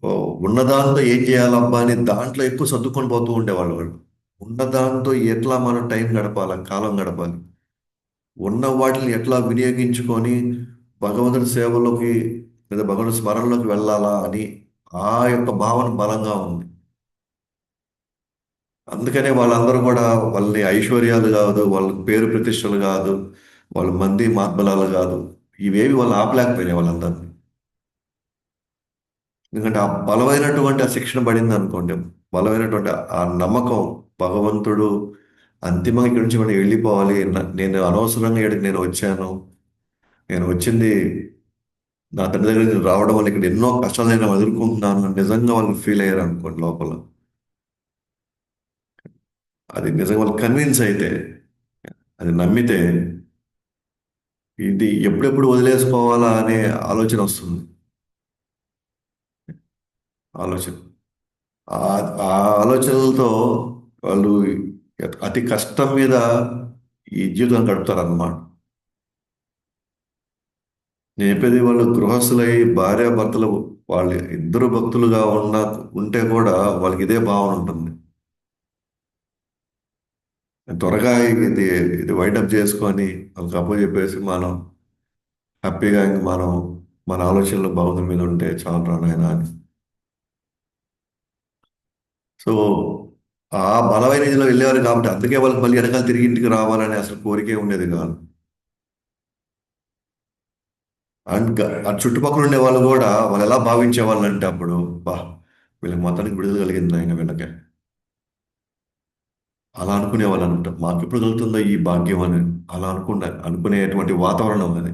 ఓ, ఉన్నదాంతో ఏం చేయాలబ్బా అని దాంట్లో ఎక్కువ సర్దుకొని పోతూ ఉండేవాళ్ళు. ఉన్నదాంతో ఎట్లా మనం టైం గడపాలి, కాలం గడపాలి, ఉన్న వాటిని ఎట్లా వినియోగించుకొని భగవంతుడి సేవలోకి లేదా భగవంతుడి స్మరణలోకి వెళ్ళాలా అని ఆ యొక్క భావన బలంగా ఉంది. అందుకనే వాళ్ళందరూ కూడా వాళ్ళని ఐశ్వర్యాలు కాదు, వాళ్ళ పేరు ప్రతిష్టలు కాదు, వాళ్ళ మంది మార్బలాలు కాదు, ఇవేవి వాళ్ళు ఆపలేకపోయినాయి వాళ్ళందరినీ. ఎందుకంటే ఆ బలమైనటువంటి ఆ శిక్షణ పడింది అనుకోండి, బలమైనటువంటి ఆ నమ్మకం భగవంతుడు అంతిమంగా ఇక్కడి నుంచి మనం వెళ్ళిపోవాలి. నేను అనవసరంగా ఇక్కడికి నేను వచ్చాను. నేను వచ్చింది నా తండ్రి దగ్గర నుంచి రావడం వల్ల ఇక్కడ ఎన్నో కష్టాలు నేను ఎదుర్కొంటున్నాను అని నిజంగా వాళ్ళు ఫీల్ అయ్యారు అనుకోండి లోపల. అది నిజంగా వాళ్ళు కన్విన్స్ అయితే, అది నమ్మితే ఇది ఎప్పుడెప్పుడు వదిలేసుకోవాలా అనే ఆలోచన వస్తుంది. ఆలోచన ఆ ఆ ఆలోచనలతో వాళ్ళు అతి కష్టం మీద ఈ జీవితం గడుపుతారు అన్నమాట. నేను చెప్పేది వాళ్ళు గృహస్థులై భార్యాభర్తలు వాళ్ళు ఇద్దరు భక్తులుగా ఉంటే కూడా వాళ్ళకి ఇదే భావన ఉంటుంది. త్వరగా ఇది ఇది వైండప్ చేసుకొని వాళ్ళకి అప్పు చెప్పేసి మనం హ్యాపీగా ఇంక మనం మన ఆలోచనలు భగవంతుని మీద ఉంటే చాలు రా నాయనా అని. సో ఆ బలమైన ఇదిలో వెళ్ళేవారు కాబట్టి అందుకే వాళ్ళకి మళ్ళీ వెనకాల తిరిగి ఇంటికి రావాలని అసలు కోరికే ఉండేది కాదు. అండ్ ఆ చుట్టుపక్కల ఉండే వాళ్ళు కూడా వాళ్ళు ఎలా భావించే వాళ్ళు అంటే అప్పుడు బా వీళ్ళకి మొత్తానికి విడుదల కలిగింది ఆయన వీళ్ళకి అలా అనుకునే వాళ్ళు అనమాట. మాకు ఎప్పుడు కలుగుతుందో ఈ భాగ్యం అని అలా అనుకునేటువంటి వాతావరణం అది.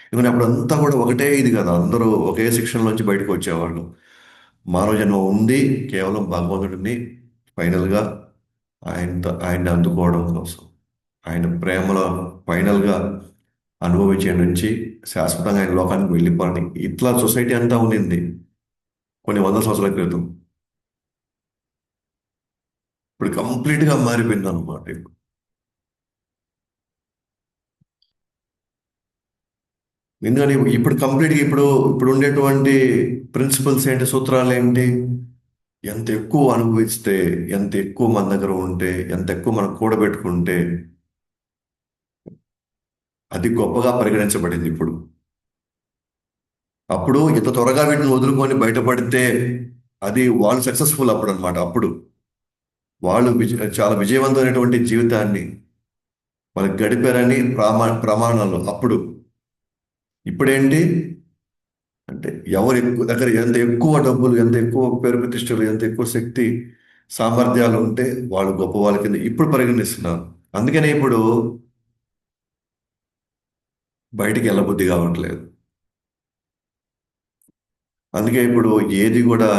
ఎందుకంటే అప్పుడు అంతా కూడా ఒకటే ఇది కదా, అందరూ ఒకే శిక్షణ నుంచి బయటకు వచ్చేవాళ్ళు. మానవ జన్మ ఉంది కేవలం భగవంతుడిని ఫైనల్గా ఆయన్ని అందుకోవడం కోసం, ఆయన ప్రేమలో ఫైనల్గా అనుభవించే నుంచి శాశ్వతంగా ఆయన లోకానికి వెళ్ళిపోవడం. ఇట్లా సొసైటీ అంతా ఉండింది కొన్ని వందల సంవత్సరాల క్రితం. ఇప్పుడు కంప్లీట్గా మారిపోయింది అనమాట. ఇప్పుడు. ఎందుకంటే ఇప్పుడు కంప్లీట్గా ఇప్పుడు ఉండేటువంటి ప్రిన్సిపల్స్ ఏంటి, సూత్రాలు ఏంటి? ఎంత ఎక్కువ అనుభవిస్తే, ఎంత ఎక్కువ మన దగ్గర ఉంటే, ఎంత ఎక్కువ మనం కూడబెట్టుకుంటే అది గొప్పగా పరిగణించబడింది ఇప్పుడు. అప్పుడు ఇంత త్వరగా వీటిని వదులుకొని బయటపడితే అది వాళ్ళు సక్సెస్ఫుల్ అప్పుడు అనమాట. అప్పుడు వాళ్ళు చాలా విజయవంతమైనటువంటి జీవితాన్ని వాళ్ళు గడిపారని ప్రమాణాలు అప్పుడు. ఇప్పుడేంటి అంటే ఎవరు ఎక్కువ దగ్గర ఎంత ఎక్కువ డబ్బులు, ఎంత ఎక్కువ పేరు ప్రతిష్టలు, ఎంత ఎక్కువ శక్తి సామర్థ్యాలు ఉంటే వాళ్ళు గొప్ప వాళ్ళ కింద ఇప్పుడు పరిగణిస్తున్నారు. అందుకనే ఇప్పుడు బయటికి వెళ్ళబుద్ధి కావట్లేదు. అందుకే ఇప్పుడు ఏది కూడా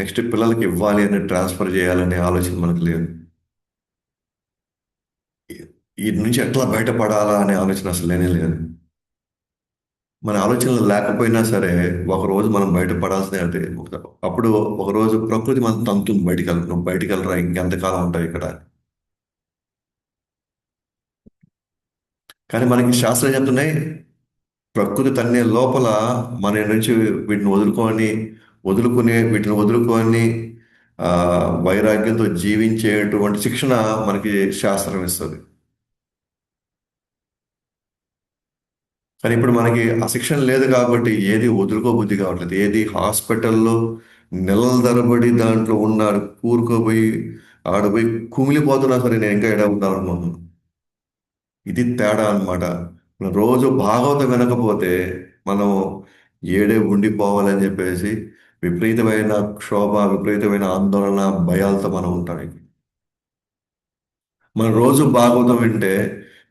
నెక్స్ట్ పిల్లలకి ఇవ్వాలి అని ట్రాన్స్ఫర్ చేయాలనే ఆలోచన మనకు లేదు. ఈ నుంచి ఎట్లా బయటపడాలా అనే ఆలోచన అసలు లేనే లేదు. మన ఆలోచనలు లేకపోయినా సరే ఒక రోజు మనం బయటపడాల్సిందే. అంటే అప్పుడు ఒక రోజు ప్రకృతి మనం తంతుంది, బయటికి వెళ్ళి నువ్వు బయటికి వెళ్ళరా, ఇంకెంతకాలం ఉంటావు ఇక్కడ అని. కానీ మనకి శాస్త్రం చెప్తున్నాయి, ప్రకృతి తన్నే లోపల మన నుంచి వీటిని వీటిని వదులుకొని ఆ, వైరాగ్యంతో జీవించేటువంటి శిక్షణ మనకి శాస్త్రం ఇస్తుంది. కానీ ఇప్పుడు మనకి ఆ శిక్షణ లేదు కాబట్టి ఏది వదులుకోబుద్ధి కావట్లేదు. ఏది హాస్పిటల్లో నెలల తరబడి దాంట్లో ఉన్నారు కూరుకోపోయి ఆడపోయి కుమిలిపోతున్నా సరే నేను ఇంకా ఎడ ఉంటాను అనుకుంటున్నాను. ఇది తేడా అన్నమాట. మనం రోజు భాగవతం వినకపోతే మనం ఏడే ఉండిపోవాలని చెప్పేసి విపరీతమైన క్షోభ, విపరీతమైన ఆందోళన, భయాలతో మనం ఉంటాం. మనం రోజు భాగవతం వింటే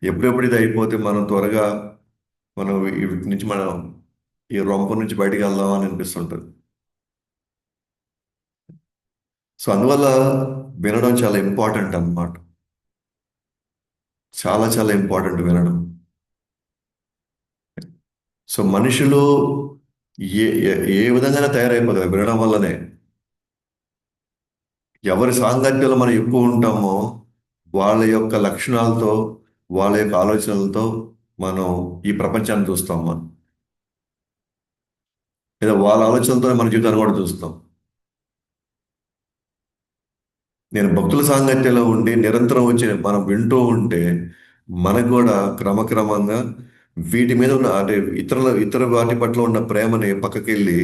ఎప్పుడెప్పుడు ఇది అయిపోతే మనం త్వరగా మనం వీటి నుంచి మనం ఈ రొంప నుంచి బయటికి వెళ్దాం అని అనిపిస్తుంటుంది. సో అందువల్ల వినడం చాలా ఇంపార్టెంట్ అన్నమాట. చాలా చాలా ఇంపార్టెంట్ వినడం. సో మనుషులు ఏ విధంగానే తయారైపోతారు వినడం వల్లనే. ఎవరి సాంగత్యంలో మనం ఎక్కువ ఉంటామో వాళ్ళ యొక్క లక్షణాలతో, వాళ్ళ యొక్క ఆలోచనలతో మనం ఈ ప్రపంచాన్ని చూస్తాం మనం. లేదా వాళ్ళ ఆలోచనలతో మన జీవితాన్ని కూడా చూస్తాం. నేను భక్తుల సాంగత్యంలో ఉండి నిరంతరం వచ్చి మనం వింటూ ఉంటే మనకు కూడా క్రమక్రమంగా వీటి మీద ఉన్న అంటే ఇతర వాటి పట్ల ఉన్న ప్రేమని పక్కకెళ్ళి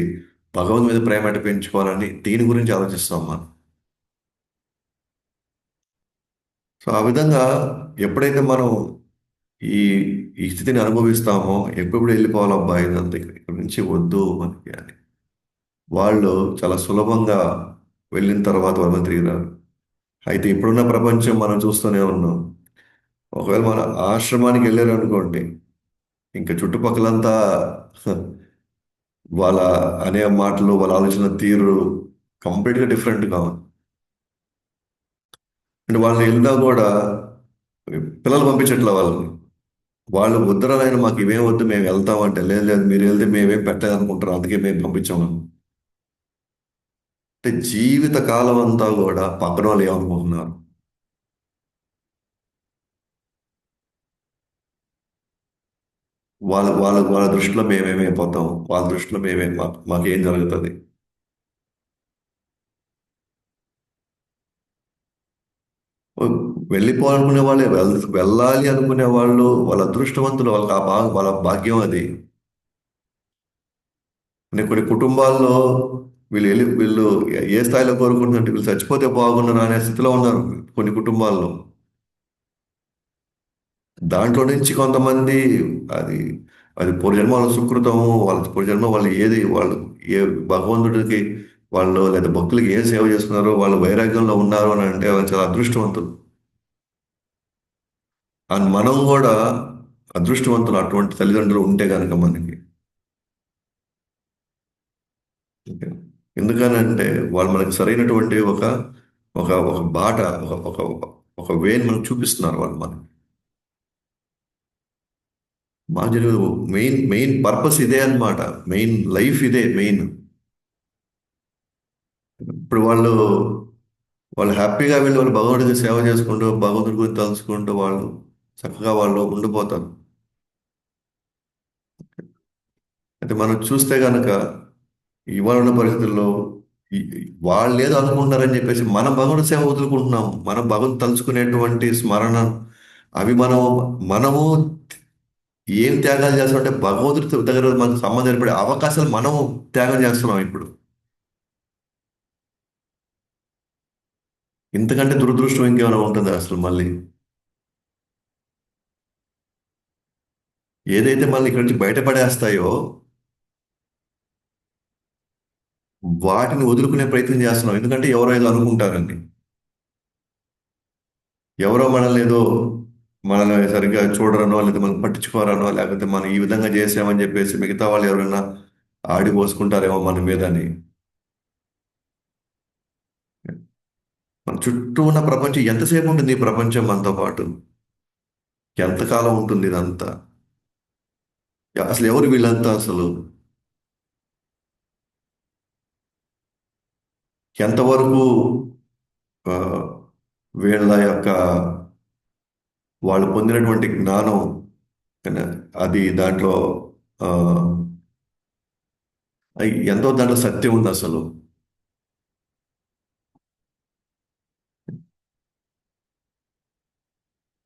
భగవంతు మీద ప్రేమ ఎట్ట పెంచుకోవాలని దీని గురించి ఆలోచిస్తాం మనం. సో ఆ విధంగా ఎప్పుడైతే మనం ఈ ఈ స్థితిని అనుభవిస్తామో ఎప్పుడు వెళ్ళిపోవాలి అబ్బాయి ఇదంతా ఇక్కడ నుంచి వద్దు మనకి అని వాళ్ళు చాలా సులభంగా వెళ్ళిన తర్వాత వాళ్ళు తిరిగి రారు. అయితే ఇప్పుడున్న ప్రపంచం మనం చూస్తూనే ఉన్నాం. ఒకవేళ మన ఆశ్రమానికి వెళ్ళారు అనుకోండి, ఇంకా చుట్టుపక్కలంతా హ, వాళ్ళ అనే మాటలు, వాళ్ళ ఆలోచన తీరు కంప్లీట్గా డిఫరెంట్గా ఉంది. అంటే వాళ్ళని వెళ్ళినా కూడా పిల్లలు పంపించట్లే వాళ్ళని. వాళ్ళు వద్దురాలైనా మాకు ఇవేం వద్దు మేము వెళ్తామంటే, లేదు లేదు మీరు వెళ్తే మేమేం పెట్టలేదు అనుకుంటారు, అందుకే మేము పంపించాము. అంటే జీవిత కాలం అంతా కూడా పక్కన వాళ్ళు ఏమనుకుంటున్నారు, వాళ్ళ దృష్టిలో మేమేమైపోతాం, వాళ్ళ దృష్టిలో మాకేం జరుగుతుంది. వెళ్ళిపోవాలనుకునే వాళ్ళే వెళ్ళాలి అనుకునే వాళ్ళు వాళ్ళ అదృష్టవంతులు, వాళ్ళకి వాళ్ళ భాగ్యం అది. కొన్ని కుటుంబాల్లో వీళ్ళు ఏ స్థాయిలో కోరుకుంటున్నట్టు వీళ్ళు చచ్చిపోతే బాగున్నారు అనే స్థితిలో ఉన్నారు కొన్ని కుటుంబాల్లో. దాంట్లో నుంచి కొంతమంది అది అది పూర్వజన్మ సుకృతము, వాళ్ళ పూర్వజన్మ వాళ్ళు ఏ భగవంతుడికి వాళ్ళు లేదా భక్తులకి ఏం సేవ చేస్తున్నారో వాళ్ళు వైరాగ్యంలో ఉన్నారు అని అంటే వాళ్ళు చాలా అదృష్టవంతులు. అండ్ మనం కూడా అదృష్టవంతులు అటువంటి తల్లిదండ్రులు ఉంటే కనుక మనకి. ఓకే. ఎందుకనంటే వాళ్ళు మనకి సరైనటువంటి ఒక బాట, ఒక ఒక ఒక వేని మనకు చూపిస్తున్నారు వాళ్ళు మనకి. మా మెయిన్ మెయిన్ పర్పస్ ఇదే అన్నమాట. మెయిన్ లైఫ్ ఇదే మెయిన్. ఇప్పుడు వాళ్ళు హ్యాపీగా వెళ్ళి వాళ్ళు భగవంతుడికి సేవ చేసుకుంటూ భగవంతుడి గురించి తలుచుకుంటూ వాళ్ళు చక్కగా వాళ్ళు ఉండిపోతారు. అయితే మనం చూస్తే గనక ఇవాళ ఉన్న పరిస్థితుల్లో వాళ్ళు ఏదో అనుకుంటున్నారని చెప్పేసి మనం భగవత్ సేవ వదులుకుంటున్నాం. మనం భగవత్ తలుచుకునేటువంటి స్మరణ అవి మనము ఏం త్యాగాలు చేస్తామంటే భగవంతుడి దగ్గర మనకు సంబంధం ఏర్పడే అవకాశాలు మనం త్యాగం చేస్తున్నాం ఇప్పుడు. ఇంతకంటే దురదృష్టం ఇంకేమైనా ఉంటుందా అసలు మళ్ళీ? ఏదైతే మనల్ని ఇక్కడి నుంచి బయటపడేస్తాయో వాటిని వదులుకునే ప్రయత్నం చేస్తున్నాం. ఎందుకంటే ఎవరో ఏదో అనుకుంటారండి. ఎవరో మనల్ని సరిగ్గా చూడరనో, లేదా మనం పట్టించుకోరనో, లేకపోతే మనం ఈ విధంగా చేసామని చెప్పేసి మిగతా వాళ్ళు ఎవరైనా ఆడి పోసుకుంటారేమో మన మీద అని. మన చుట్టూ ఉన్న ప్రపంచం ఎంతసేపు ఉంటుంది? ఈ ప్రపంచం మనతో పాటు ఎంతకాలం ఉంటుంది ఇదంతా? అసలు ఎవరు వీళ్ళంతా అసలు? ఎంతవరకు ఆ, వీళ్ళ యొక్క వాళ్ళు పొందినటువంటి జ్ఞానం కానీ అది దాంట్లో ఆ, ఎంతో దాంట్లో సత్యం ఉంది అసలు.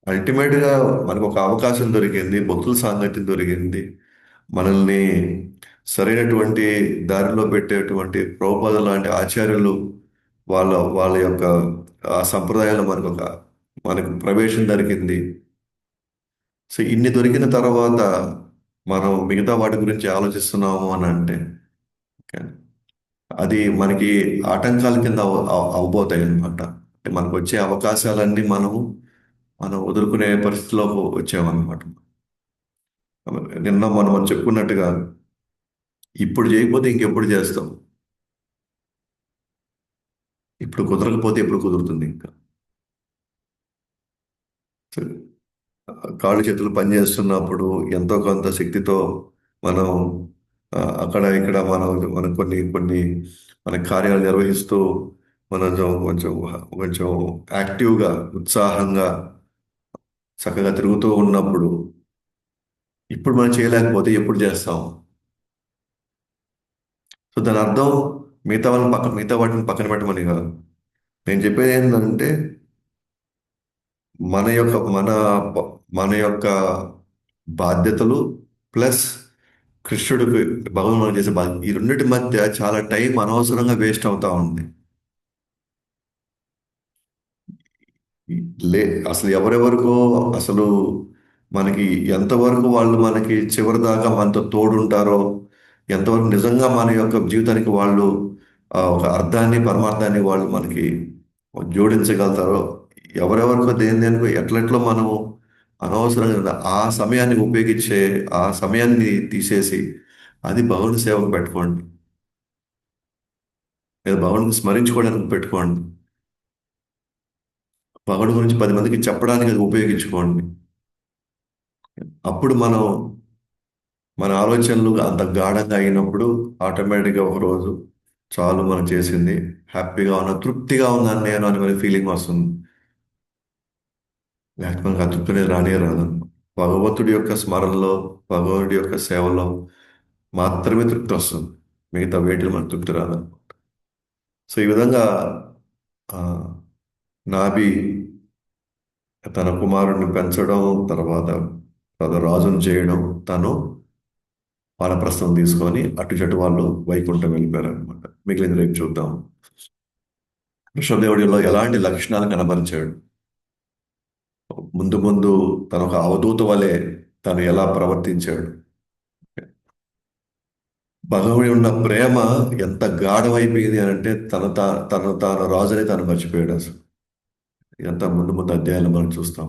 అల్టిమేట్ గా మనకు ఒక అవకాశం దొరికింది, భక్తుల సాంగత్యం దొరికింది, మనల్ని సరైనటువంటి దారిలో పెట్టేటువంటి ప్రభుపాద లాంటి ఆచార్యులు వాళ్ళ వాళ్ళ యొక్క ఆ సంప్రదాయాలు మనకు ప్రవేశం దొరికింది. సో ఇన్ని దొరికిన తర్వాత మనం మిగతా వాటి గురించి ఆలోచిస్తున్నాము అని అంటే ఓకే, అది మనకి ఆటంకాల కింద అవబోతాయి అన్నమాట. అంటే మనకు వచ్చే అవకాశాలన్నీ మనం వదులుకునే పరిస్థితిలోకి వచ్చామన్నమాట. నిన్న మనం చెప్పుకున్నట్టుగా ఇప్పుడు చేయకపోతే ఇంకెప్పుడు చేస్తాం? ఇప్పుడు కుదరకపోతే ఎప్పుడు కుదురుతుంది ఇంకా? సో, కాళ్ళు చేతులు పనిచేస్తున్నప్పుడు ఎంతో కొంత శక్తితో మనం అక్కడ ఇక్కడ మనం కొన్ని కొన్ని మన కార్యాలు నిర్వహిస్తూ మనం కొంచెం కొంచెం యాక్టివ్గా ఉత్సాహంగా చక్కగా తిరుగుతూ ఉన్నప్పుడు ఇప్పుడు మనం చేయలేకపోతే ఎప్పుడు చేస్తాం? సో దాని అర్థం మిగతా వాటిని పక్కన పెట్టమని కాదు. నేను చెప్పేది ఏంటంటే మన యొక్క మన మన యొక్క బాధ్యతలు ప్లస్ కృష్ణుడికి భగవాన్ చేసే బాధ్యత, ఈ రెండింటి మధ్య చాలా టైం అనవసరంగా వేస్ట్ అవుతా ఉంది. లే అసలు ఎవరెవరికో అసలు మనకి ఎంతవరకు వాళ్ళు మనకి చివరి దాకా మనతో తోడుంటారో, ఎంతవరకు నిజంగా మన యొక్క జీవితానికి వాళ్ళు ఒక అర్థాన్ని పరమార్థాన్ని వాళ్ళు మనకి జోడించగలుగుతారో, ఎవరెవరికో దేనికో ఎట్లెట్లో మనము అనవసరంగా ఆ సమయాన్ని ఉపయోగించే ఆ సమయాన్ని తీసేసి అది భగవంతు సేవకు పెట్టుకోండి, లేదా భగవంతుని స్మరించుకోవడానికి పెట్టుకోండి, భగవంతుడి గురించి 10 మందికి చెప్పడానికి అది ఉపయోగించుకోండి. అప్పుడు మన ఆలోచనలు అంత గాఢంగా అయినప్పుడు ఆటోమేటిక్గా ఒకరోజు చాలు మనం చేసింది, హ్యాపీగా ఉన్నా తృప్తిగా ఉన్నాను నేను అని ఫీలింగ్ వస్తుంది. లేకపోతే మనకు ఆ తృప్తి అనేది రానే రాదు. భగవంతుడి యొక్క స్మరణలో, భగవంతుడి యొక్క సేవలో మాత్రమే తృప్తి వస్తుంది. మిగతా వేటిలో మనకు తృప్తి రాదు. సో ఈ విధంగా ఆ, నాభి తన కుమారుడిని పెంచడం, తర్వాత రాజును చేయడం, తను వానప్రస్థం తీసుకొని అటు వాళ్ళు వైకుంఠం వెళ్ళిపోయారు అనమాట. మిగిలింది రేపు చూద్దాం. కృష్ణదేవుడిలో ఎలాంటి లక్షణాలు కనబరిచాడు, ముందు ముందు తను ఒక అవధూత వలె తను ఎలా ప్రవర్తించాడు, భగవుడి ఉన్న ప్రేమ ఎంత గాఢమైపోయింది అని అంటే తను తాను రాజుని తను మర్చిపోయాడు అసలు. ఇదంతా ముందు ముందు అధ్యాయాలు మనం చూస్తాం.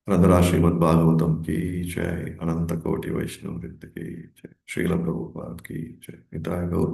రంధ్రా శ్రీమద్ భాగవతం की जय, अनंत कोटि वैष्णव वृंद की जय, श्रील प्रभुपाद की जय, निताय गौर